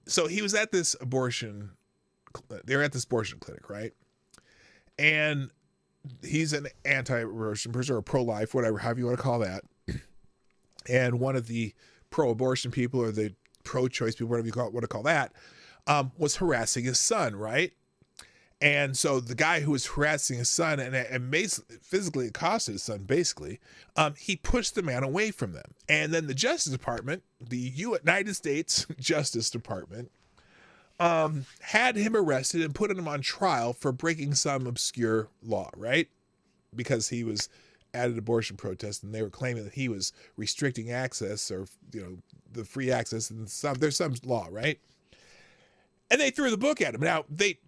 So he was at this abortion clinic, right? And he's an anti-abortion person or pro-life, whatever, however you want to call that. And one of the pro-abortion people or the pro-choice people, whatever you want to call that, was harassing his son, right? And so the guy who was harassing his son and physically accosted his son, basically, he pushed the man away from them. And then the Justice Department, the United States Justice Department, had him arrested and put him on trial for breaking some obscure law, right? Because he was at an abortion protest and they were claiming that he was restricting access, or, the free access, and there's some law, right? And they threw the book at him. Now, the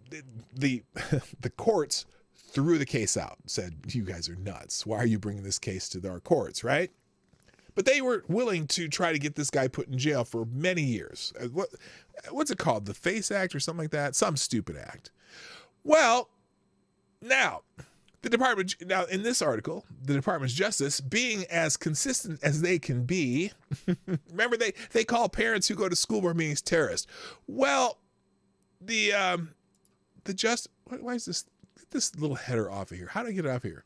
courts threw the case out, said, you guys are nuts. Why are you bringing this case to our courts, right? But they were willing to try to get this guy put in jail for many years. What's it called? The FACE Act or something like that? Some stupid act. Well, now, in this article, the Department of Justice, being as consistent as they can be, remember they call parents who go to school board meetings terrorists. Well, why is this little header off of here? How do I get it off here?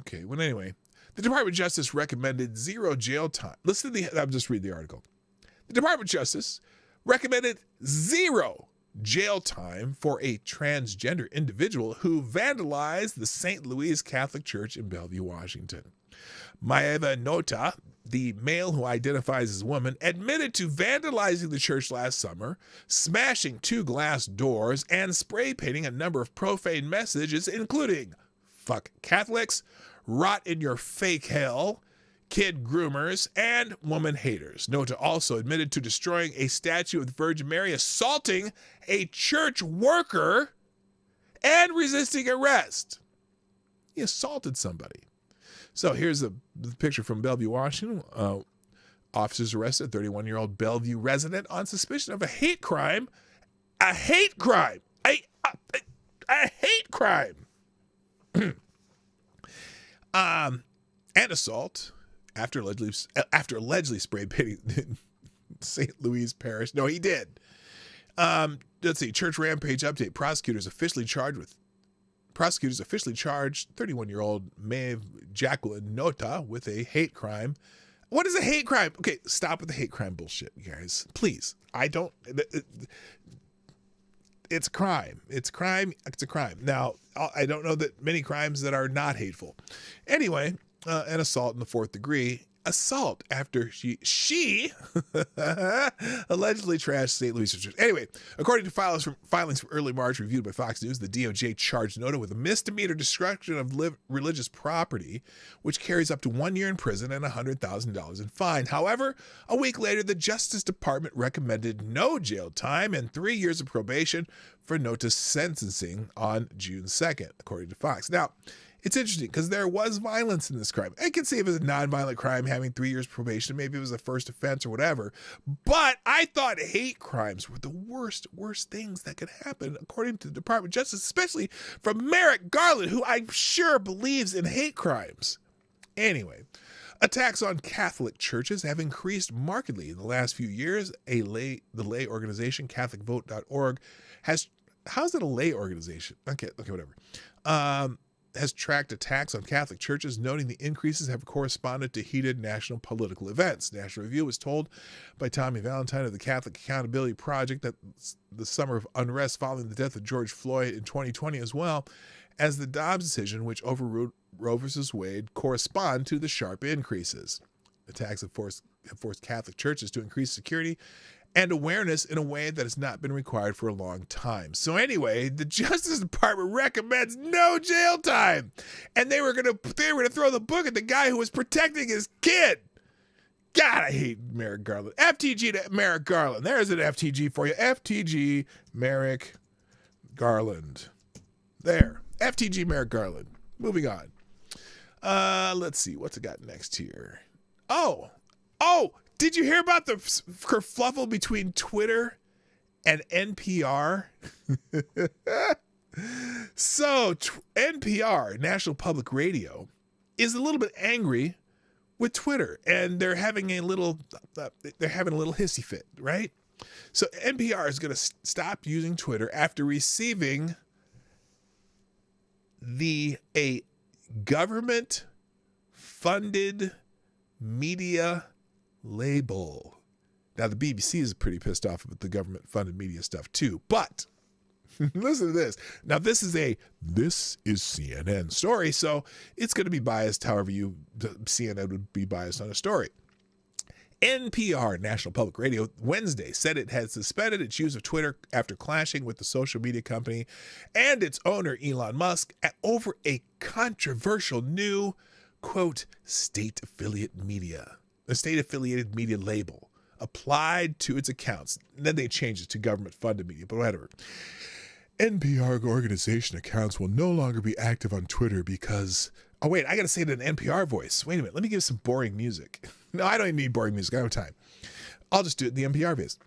Okay. Well, anyway, the Department of Justice recommended 0 jail time. I'll just read the article. The Department of Justice recommended 0 jail time for a transgender individual who vandalized the St. Louis Catholic Church in Bellevue, Washington. Maeva Nota, the male, who identifies as woman, admitted to vandalizing the church last summer, smashing 2 glass doors, and spray painting a number of profane messages, including "fuck Catholics," "rot in your fake hell," "kid groomers," and "woman haters." Nota also admitted to destroying a statue of the Virgin Mary, assaulting a church worker, and resisting arrest. He assaulted somebody. So here's the picture from Bellevue, Washington. Officers arrested a 31-year-old Bellevue resident on suspicion of a hate crime. A hate crime. A hate crime. And assault after allegedly spray painting St. Louis Parish. No, he did. Let's see. Church rampage update. Prosecutors officially charged 31-year-old Maeve Jacqueline Nota with a hate crime. What is a hate crime? Okay, stop with the hate crime bullshit, you guys. Please. It's a crime. It's a crime. It's a crime. Now, I don't know that many crimes that are not hateful. Anyway, an assault in the 4th degree. Assault after she allegedly trashed St. Louis Church. Anyway, according to filings from early March reviewed by Fox News, the DOJ charged Nota with a misdemeanor destruction of religious property, which carries up to 1 year in prison and $100,000 in fine. However, a week later, the Justice Department recommended no jail time and 3 years of probation for Nota's sentencing on June 2nd, according to Fox. Now, it's interesting because there was violence in this crime. I can see if it's a nonviolent crime having 3 years probation. Maybe it was a first offense or whatever. But I thought hate crimes were the worst things that could happen, according to the Department of Justice, especially from Merrick Garland, who I'm sure believes in hate crimes. Anyway, attacks on Catholic churches have increased markedly in the last few years. The lay organization, CatholicVote.org, how's it a lay organization? Okay, whatever. Has tracked attacks on Catholic churches, noting the increases have corresponded to heated national political events. National Review was told by Tommy Valentine of the Catholic Accountability Project that the summer of unrest following the death of George Floyd in 2020, as well as the Dobbs decision, which overruled Roe v. Wade, correspond to the sharp increases. Attacks have forced Catholic churches to increase security and awareness in a way that has not been required for a long time. So anyway, the Justice Department recommends no jail time, and they were gonna throw the book at the guy who was protecting his kid. God, I hate Merrick Garland. FTG to Merrick Garland. There's an FTG for you. FTG Merrick Garland. There. FTG Merrick Garland. Moving on. Let's see. What's it got next here? Oh! Did you hear about the kerfluffle between Twitter and NPR? So NPR, National Public Radio, is a little bit angry with Twitter, and they're having a little hissy fit, right? So NPR is going to stop using Twitter after receiving a government-funded media label. Now, the BBC is pretty pissed off about the government-funded media stuff too, but listen to this. Now, this is CNN story, so it's going to be biased however CNN would be biased on a story. NPR, National Public Radio, Wednesday said it had suspended its use of Twitter after clashing with the social media company and its owner, Elon Musk, over a controversial new, quote, state-affiliated media label applied to its accounts. And then they changed it to government-funded media, but whatever. NPR organization accounts will no longer be active on Twitter because... Oh, wait, I got to say it in an NPR voice. Wait a minute. Let me give some boring music. No, I don't even need boring music. I don't have time. I'll just do it in the NPR voice.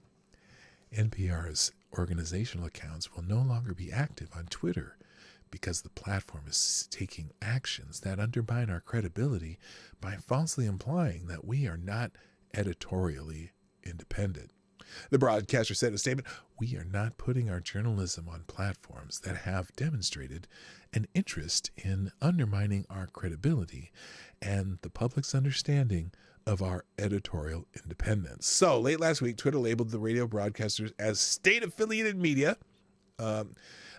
NPR's organizational accounts will no longer be active on Twitter because the platform is taking actions that undermine our credibility by falsely implying that we are not editorially independent. The broadcaster said in a statement, "We are not putting our journalism on platforms that have demonstrated an interest in undermining our credibility and the public's understanding of our editorial independence." So late last week, Twitter labeled the radio broadcasters as state-affiliated media,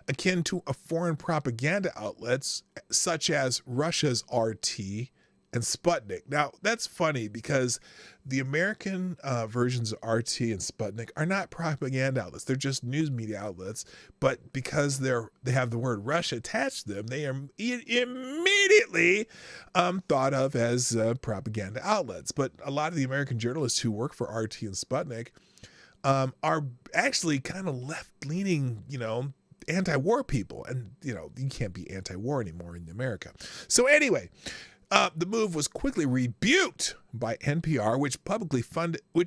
akin to a foreign propaganda outlets such as Russia's RT and Sputnik. Now, that's funny because the American versions of RT and Sputnik are not propaganda outlets. They're just news media outlets. But because they have the word Russia attached to them, they are immediately thought of as propaganda outlets. But a lot of the American journalists who work for RT and Sputnik are actually kind of left-leaning, anti-war people. And, you can't be anti-war anymore in America. So anyway, the move was quickly rebuked by NPR, which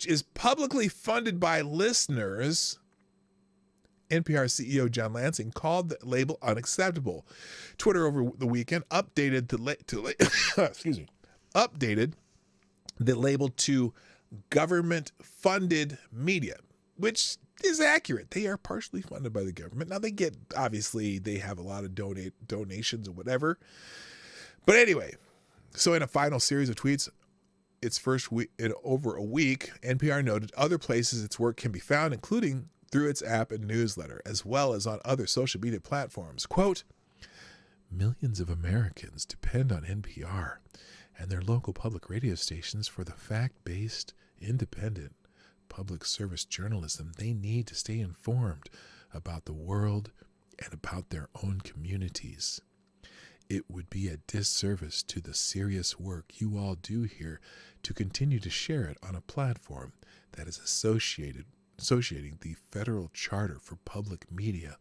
is publicly funded by listeners. NPR CEO John Lansing called the label unacceptable. Twitter over the weekend updated updated the label to government-funded media, which is accurate. They are partially funded by the government. Now they have a lot of donations or whatever. But anyway, so in a final series of tweets, its first week in over a week, NPR noted other places its work can be found, including through its app and newsletter, as well as on other social media platforms. Quote, millions of Americans depend on NPR and their local public radio stations for the fact-based, independent public service journalism they need to stay informed about the world and about their own communities. It would be a disservice to the serious work you all do here to continue to share it on a platform that is associating the Federal Charter for Public Media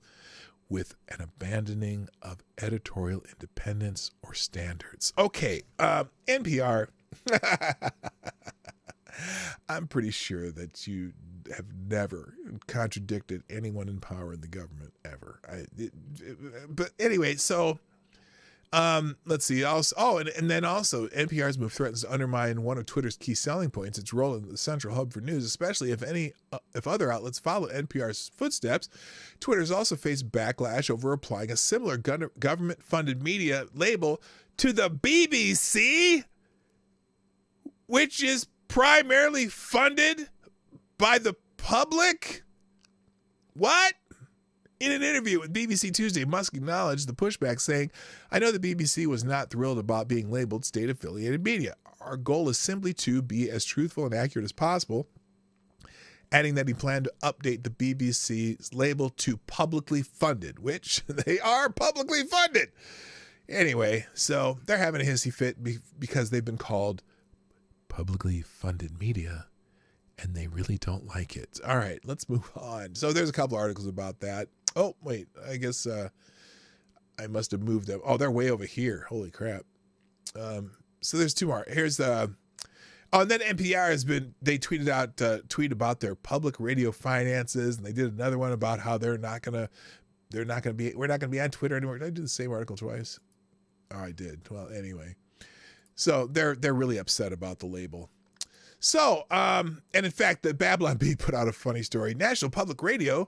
with an abandoning of editorial independence or standards. Okay, NPR, I'm pretty sure that you have never contradicted anyone in power in the government ever. But anyway, so let's see. And then also NPR's move threatens to undermine one of Twitter's key selling points, its role in the central hub for news, especially if other outlets follow NPR's footsteps. Twitter's also faced backlash over applying a similar government-funded media label to the BBC, which is primarily funded by the public. What? In an interview with BBC Tuesday, Musk acknowledged the pushback, saying, I know the BBC was not thrilled about being labeled state-affiliated media. Our goal is simply to be as truthful and accurate as possible, adding that he planned to update the BBC's label to publicly funded, which they are publicly funded. Anyway, so they're having a hissy fit because they've been called publicly funded media, and they really don't like it. All right, let's move on. So there's a couple articles about that. Oh, wait, I guess I must have moved them. Oh, they're way over here. Holy crap. So there's two more. Here's and then NPR they tweeted out tweet about their public radio finances, and they did another one about how we're not gonna be on Twitter anymore. Did I do the same article twice? Oh, I did. Well, anyway. So they're really upset about the label. So, and in fact, the Babylon Bee put out a funny story. National Public Radio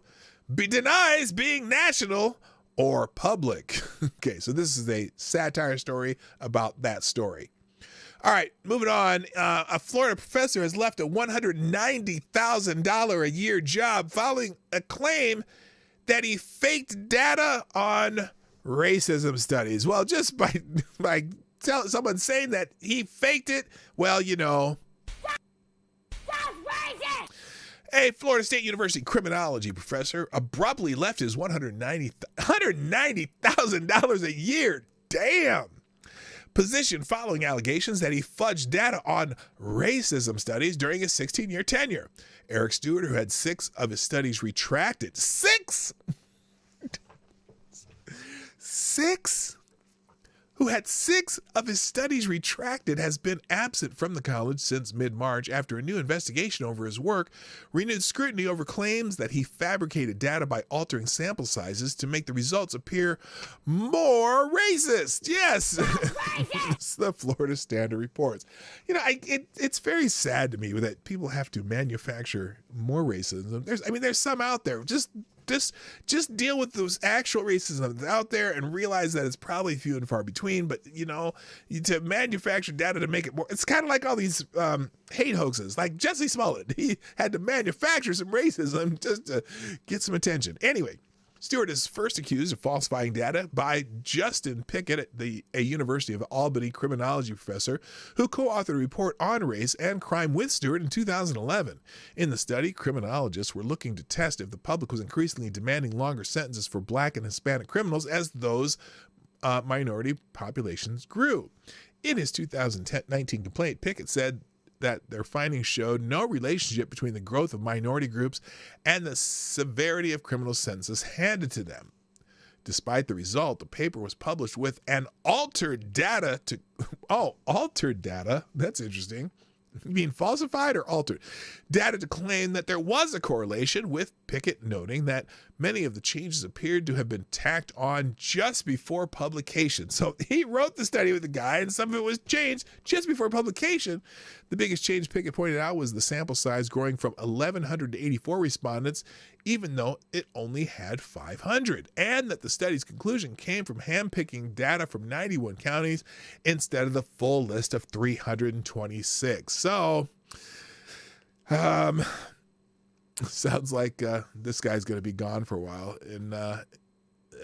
denies being national or public. Okay, so this is a satire story about that story. All right, moving on. A Florida professor has left a $190,000 a year job following a claim that he faked data on racism studies. Well, just by someone saying that he faked it, well, a Florida State University criminology professor abruptly left his $190,000 a year, position following allegations that he fudged data on racism studies during his 16-year tenure. Eric Stewart, who had 6 of his studies retracted, 6? 6? Who had 6 of his studies retracted, has been absent from the college since mid-March after a new investigation over his work renewed scrutiny over claims that he fabricated data by altering sample sizes to make the results appear more racist. Yes, the Florida Standard reports. It's very sad to me that people have to manufacture more racism. There's some out there. Just deal with those actual racism that's out there and realize that it's probably few and far between. But, to manufacture data to make it more, it's kind of like all these hate hoaxes. Like Jesse Smollett, he had to manufacture some racism just to get some attention. Anyway, Stewart is first accused of falsifying data by Justin Pickett, a University of Albany criminology professor who co-authored a report on race and crime with Stewart in 2011. In the study, criminologists were looking to test if the public was increasingly demanding longer sentences for Black and Hispanic criminals as those minority populations grew. In his 2019 complaint, Pickett said that their findings showed no relationship between the growth of minority groups and the severity of criminal sentences handed to them. Despite the result, the paper was published with an altered data to... Oh, altered data? That's interesting. You mean falsified or altered? Data to claim that there was a correlation, with Pickett noting that many of the changes appeared to have been tacked on just before publication. So he wrote the study with the guy, and some of it was changed just before publication. The biggest change Pickett pointed out was the sample size growing from 1,100 to 84 respondents, even though it only had 500, and that the study's conclusion came from handpicking data from 91 counties instead of the full list of 326. So, sounds like this guy's going to be gone for a while. And I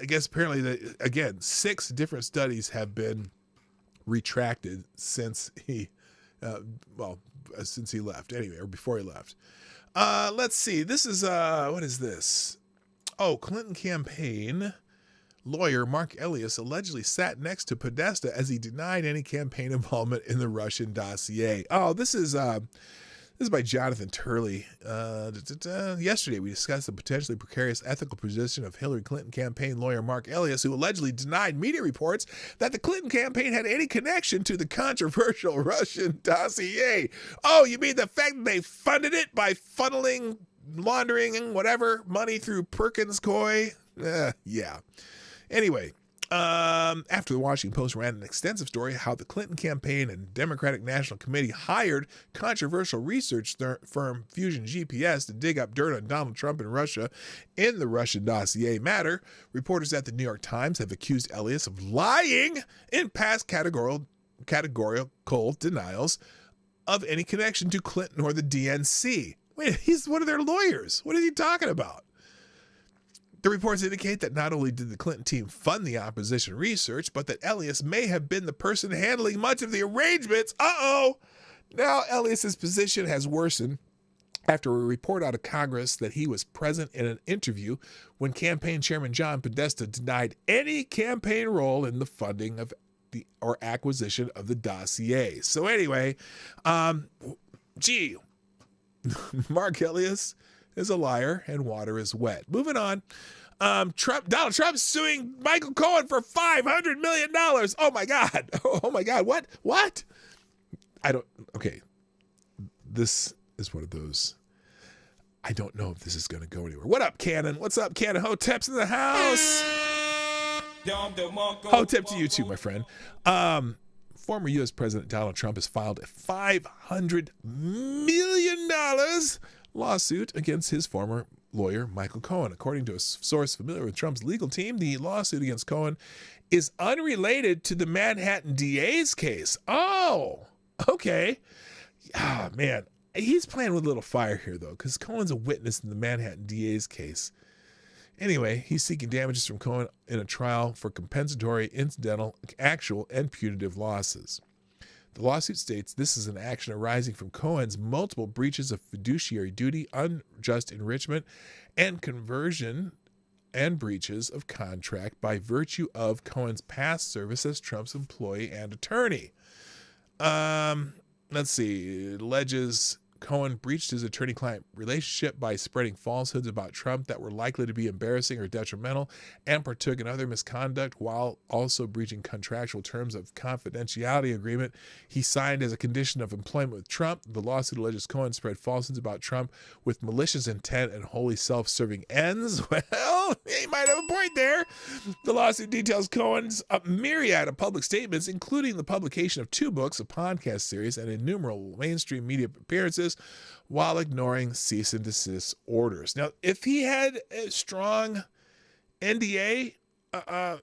guess apparently, again, 6 different studies have been retracted since he, since he left anyway, or before he left. Let's see. This is, what is this? Oh, Clinton campaign lawyer Mark Elias allegedly sat next to Podesta as he denied any campaign involvement in the Russian dossier. Oh, this is by Jonathan Turley. Yesterday, we discussed the potentially precarious ethical position of Hillary Clinton campaign lawyer Mark Elias, who allegedly denied media reports that the Clinton campaign had any connection to the controversial Russian dossier. Oh, you mean the fact that they funded it by funneling, laundering, and whatever money through Perkins Coie? Yeah. Anyway, after the Washington Post ran an extensive story how the Clinton campaign and Democratic National Committee hired controversial research firm Fusion GPS to dig up dirt on Donald Trump and Russia in the Russian dossier matter, reporters at the New York Times have accused Elias of lying in past categorical denials of any connection to Clinton or the DNC. Wait, he's one of their lawyers. What is he talking about? The reports indicate that not only did the Clinton team fund the opposition research, but that Elias may have been the person handling much of the arrangements. Now Elias's position has worsened after a report out of Congress that he was present in an interview when campaign chairman John Podesta denied any campaign role in the funding of or acquisition of the dossier. So anyway, Mark Elias is a liar and water is wet. Moving on. Donald Trump suing Michael Cohen for $500 million. Oh my God. Oh my God. What? Okay. This is one of those. I don't know if this is going to go anywhere. What up, Cannon? What's up, Cannon? Hotep's in the house. Hotep to you too, my friend. Former U.S. President Donald Trump has filed a $500 million lawsuit against his former lawyer, Michael Cohen. According to a source familiar with Trump's legal team, the lawsuit against Cohen is unrelated to the Manhattan DA's case. Oh, okay. Ah, man. He's playing with a little fire here, though, because Cohen's a witness in the Manhattan DA's case. Anyway, he's seeking damages from Cohen in a trial for compensatory, incidental, actual, and punitive losses. The lawsuit states this is an action arising from Cohen's multiple breaches of fiduciary duty, unjust enrichment, and conversion and breaches of contract by virtue of Cohen's past service as Trump's employee and attorney. Let's see. It alleges Cohen breached his attorney-client relationship by spreading falsehoods about Trump that were likely to be embarrassing or detrimental, and partook in other misconduct while also breaching contractual terms of confidentiality agreement he signed as a condition of employment with Trump. The lawsuit alleges Cohen spread falsehoods about Trump with malicious intent and wholly self-serving ends. Well, he might have a point there. The lawsuit details Cohen's myriad of public statements, including the publication of 2 books, a podcast series, and innumerable mainstream media appearances, while ignoring cease and desist orders. Now, if he had a strong NDA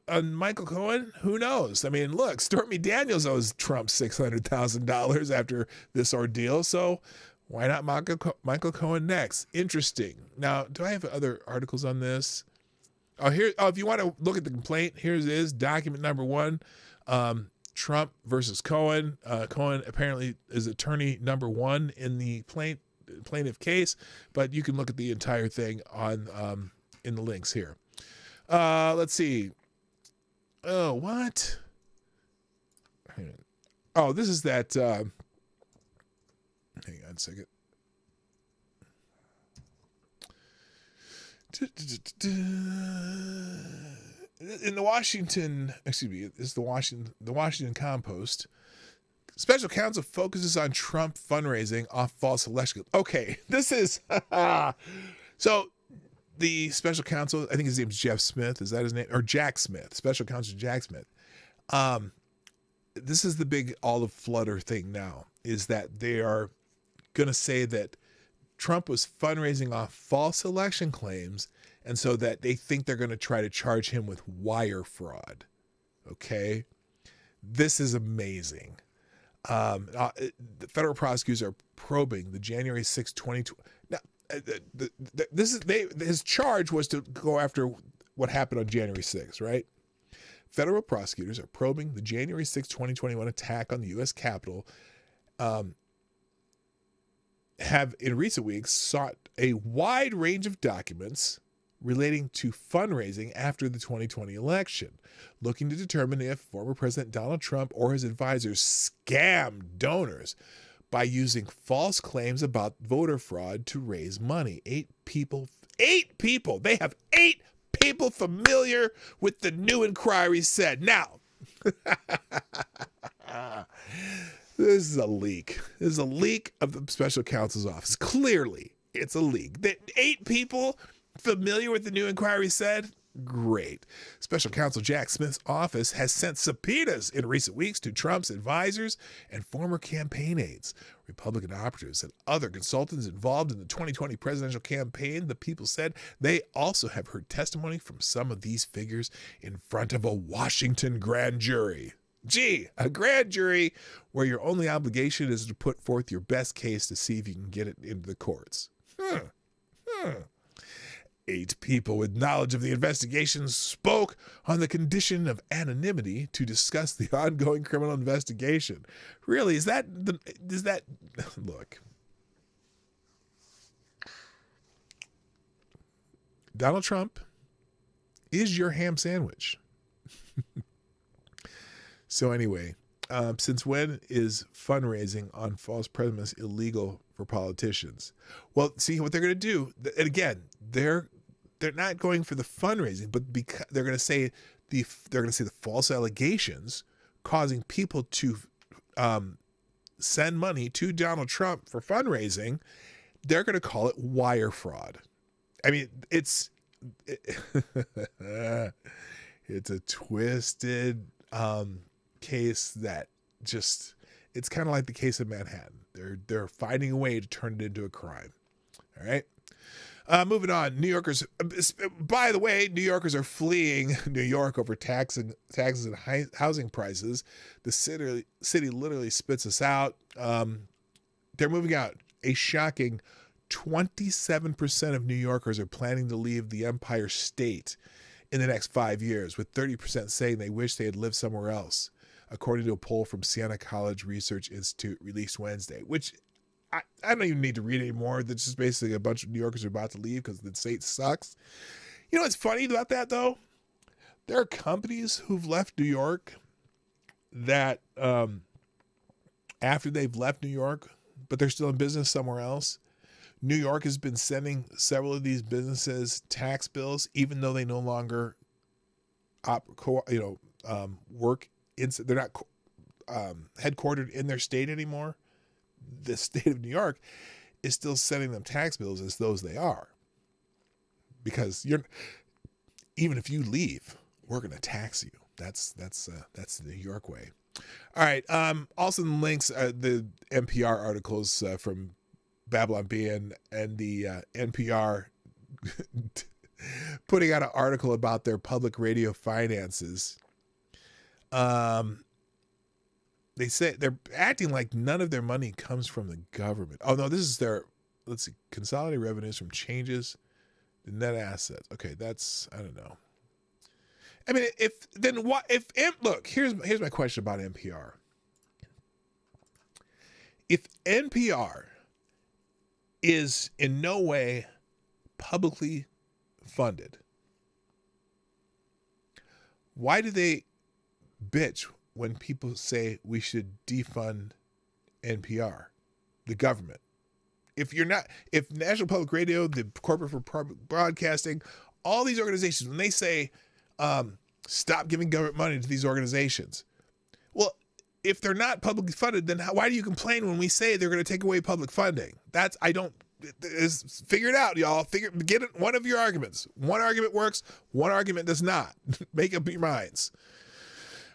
on Michael Cohen, who knows? I mean, look, Stormy Daniels owes Trump $600,000 after this ordeal, so why not Michael Cohen next? Interesting. Now, do I have other articles on this? If you want to look at the complaint, here's is document number 1. Trump versus Cohen. Cohen apparently is attorney number 1 in the plaintiff case, but you can look at the entire thing on in the links here. Let's see. Oh, what? Oh, this is that. Hang on a second. In the Washington, it's the Washington Compost. Special counsel focuses on Trump fundraising off false election. Okay, this is so. The special counsel, I think his name's Jeff Smith. Is that his name? Or Jack Smith? Special counsel Jack Smith. This is the big olive flutter thing now. Is that they are going to say that Trump was fundraising off false election claims, and so that they think they're going to try to charge him with wire fraud. Okay, this is amazing. The federal prosecutors are probing the January 6, 2020. Now, his charge was to go after what happened on January 6th, right? Federal prosecutors are probing the January 6, 2021 attack on the U.S. Capitol. Have in recent weeks sought a wide range of documents relating to fundraising after the 2020 election, looking to determine if former President Donald Trump or his advisors scammed donors by using false claims about voter fraud to raise money. 8 people, they have 8 people familiar with the new inquiry said. Now, this is a leak. This is a leak of the special counsel's office. Clearly, it's a leak. The 8 people familiar with the new inquiry said, great. Special counsel Jack Smith's office has sent subpoenas in recent weeks to Trump's advisors and former campaign aides, Republican operatives, and other consultants involved in the 2020 presidential campaign. The people said they also have heard testimony from some of these figures in front of a Washington grand jury. Gee, a grand jury where your only obligation is to put forth your best case to see if you can get it into the courts. 8 people with knowledge of the investigation spoke on the condition of anonymity to discuss the ongoing criminal investigation. Really, is that look. Donald Trump is your ham sandwich. So anyway, since when is fundraising on false premise illegal for politicians? Well, see what they're going to do. And again, they're not going for the fundraising, but because they're going to say the false allegations causing people to send money to Donald Trump for fundraising. They're going to call it wire fraud. I mean, it's a twisted case that just, it's kind of like the case of Manhattan. They're finding a way to turn it into a crime. All right. Moving on, New Yorkers. By the way, New Yorkers are fleeing New York over taxes and housing prices. The city literally spits us out. They're moving out. A shocking 27% of New Yorkers are planning to leave the Empire State in the next 5 years, with 30% saying they wish they had lived somewhere else, according to a poll from Siena College Research Institute released Wednesday, which I don't even need to read anymore. That's just basically a bunch of New Yorkers are about to leave because the state sucks. You know what's funny about that, though? There are companies who've left New York that after they've left New York, but they're still in business somewhere else, New York has been sending several of these businesses tax bills, even though they no longer work in. They're not headquartered in their state anymore. The state of New York is still sending them tax bills as those they are, because even if you leave, we're going to tax you. That's the New York way. All right. Also in the links, the NPR articles from Babylon B and the NPR putting out an article about their public radio finances. They say they're acting like none of their money comes from the government. Oh no, this is their, let's see, consolidated revenues from changes to net assets. Okay, that's, I don't know. I mean, look, here's my question about NPR. If NPR is in no way publicly funded, why do they bitch when people say we should defund NPR, the government? If National Public Radio, the Corporate for Public Broadcasting, all these organizations, when they say stop giving government money to these organizations, well, if they're not publicly funded, then why do you complain when we say they're going to take away public funding? Figure it out, y'all. Get it, one of your arguments. One argument works, one argument does not. Make up your minds.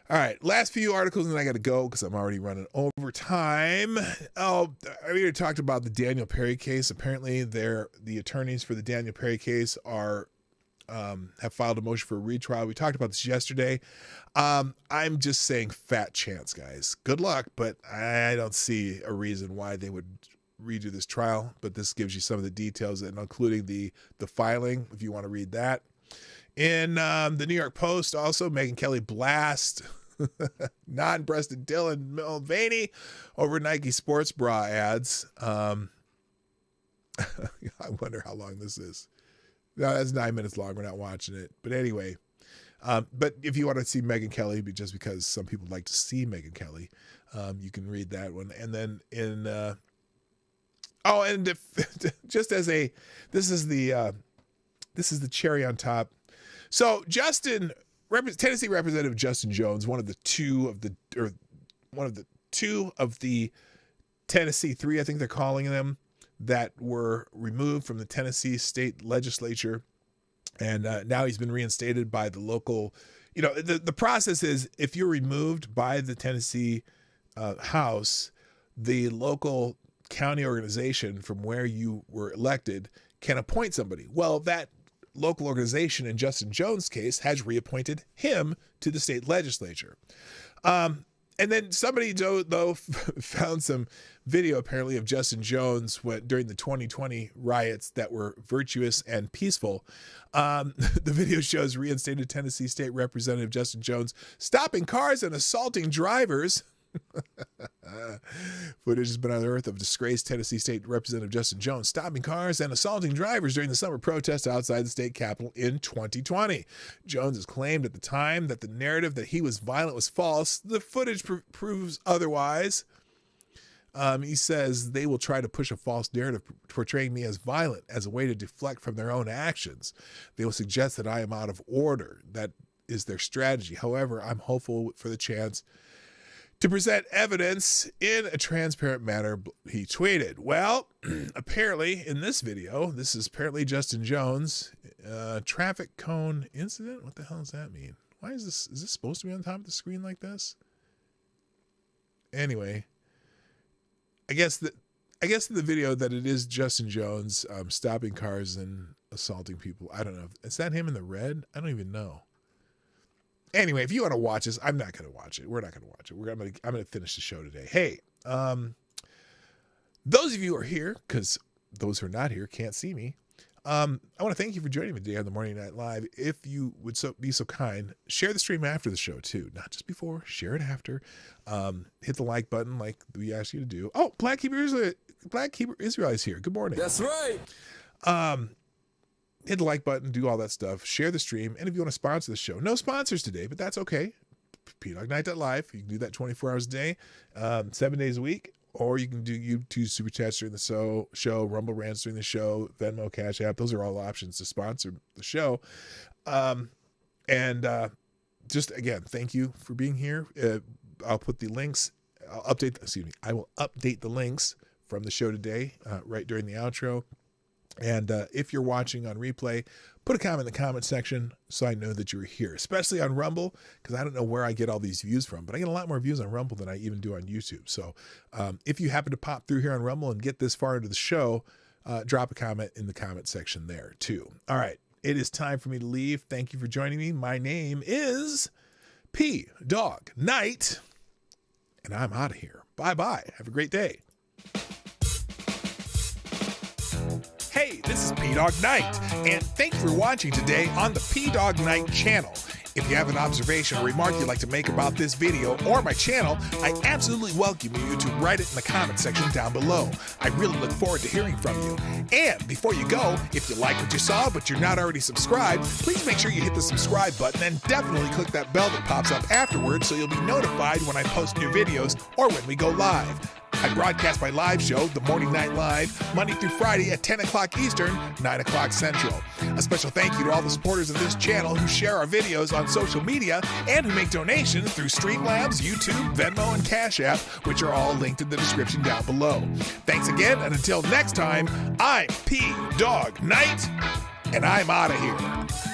All right, last few articles, and then I got to go because I'm already running over time. Oh, I already talked about the Daniel Perry case. Apparently, the attorneys for the Daniel Perry case have filed a motion for a retrial. We talked about this yesterday. I'm just saying fat chance, guys. Good luck, but I don't see a reason why they would redo this trial. But this gives you some of the details, and including the filing, if you want to read that. In the New York Post, also, Megyn Kelly blast non-breasted Dylan Mulvaney over Nike sports bra ads. I wonder how long this is. No, that's 9 minutes long. We're not watching it. But anyway, but if you want to see Megyn Kelly, just because some people like to see Megyn Kelly, you can read that one. And then this is the cherry on top. So Tennessee Representative Justin Jones, one of the two of the Tennessee three, I think they're calling them, that were removed from the Tennessee state legislature. And now he's been reinstated by the local, the process is if you're removed by the Tennessee House, the local county organization from where you were elected can appoint somebody. Well, that local organization in Justin Jones' case has reappointed him to the state legislature. And then somebody, though, found some video apparently of Justin Jones during the 2020 riots that were virtuous and peaceful. The video shows reinstated Tennessee State Representative Justin Jones stopping cars and assaulting drivers. Footage has been unearthed of disgraced Tennessee State Representative Justin Jones stopping cars and assaulting drivers during the summer protest outside the state capitol in 2020. Jones has claimed at the time that the narrative that he was violent was false. The footage proves otherwise. He says they will try to push a false narrative portraying me as violent as a way to deflect from their own actions. They will suggest that I am out of order. That is their strategy. However, I'm hopeful for the chance to present evidence in a transparent manner, he tweeted. Well, apparently in this video, this is apparently Justin Jones, traffic cone incident. What the hell does that mean? Why is this supposed to be on top of the screen like this? Anyway, I guess in the video that it is Justin Jones stopping cars and assaulting people. I don't know. Is that him in the red? I don't even know. Anyway, if you want to watch this, I'm not going to watch it. We're not going to watch it. I'm going to finish the show today. Hey, those of you who are here, because those who are not here can't see me, I want to thank you for joining me today on the Morning Night Live. If you would be so kind, share the stream after the show too, not just before. Share it after. Hit the like button like we asked you to do. Oh, Black Hebrew Israel is here. Good morning. That's right. Hit the like button, do all that stuff, share the stream, and if you want to sponsor the show, no sponsors today, but that's okay. PDogNight.live, you can do that 24 hours a day, 7 days a week, or you can do YouTube Super Chats during the show, Rumble Rants during the show, Venmo, Cash App. Those are all options to sponsor the show. Just again, thank you for being here. I'll put the links. I will update the links from the show today, right during the outro. And if you're watching on replay, put a comment in the comment section so I know that you're here, especially on Rumble, because I don't know where I get all these views from, but I get a lot more views on Rumble than I even do on YouTube. So if you happen to pop through here on Rumble and get this far into the show, drop a comment in the comment section there too. All right, it is time for me to leave. Thank you for joining me. My name is P Dog Night, and I'm out of here. Bye-bye. Have a great day. Hey, this is P-Dog Night, and thank you for watching today on the P-Dog Night channel. If you have an observation or remark you'd like to make about this video or my channel, I absolutely welcome you to write it in the comment section down below. I really look forward to hearing from you. And before you go, if you like what you saw but you're not already subscribed, please make sure you hit the subscribe button and definitely click that bell that pops up afterwards so you'll be notified when I post new videos or when we go live. I broadcast my live show, The Morning Night Live, Monday through Friday at 10 o'clock Eastern, 9 o'clock Central. A special thank you to all the supporters of this channel who share our videos on social media and who make donations through Streamlabs, YouTube, Venmo, and Cash App, which are all linked in the description down below. Thanks again, and until next time, I'm P Dog Knight, and I'm out of here.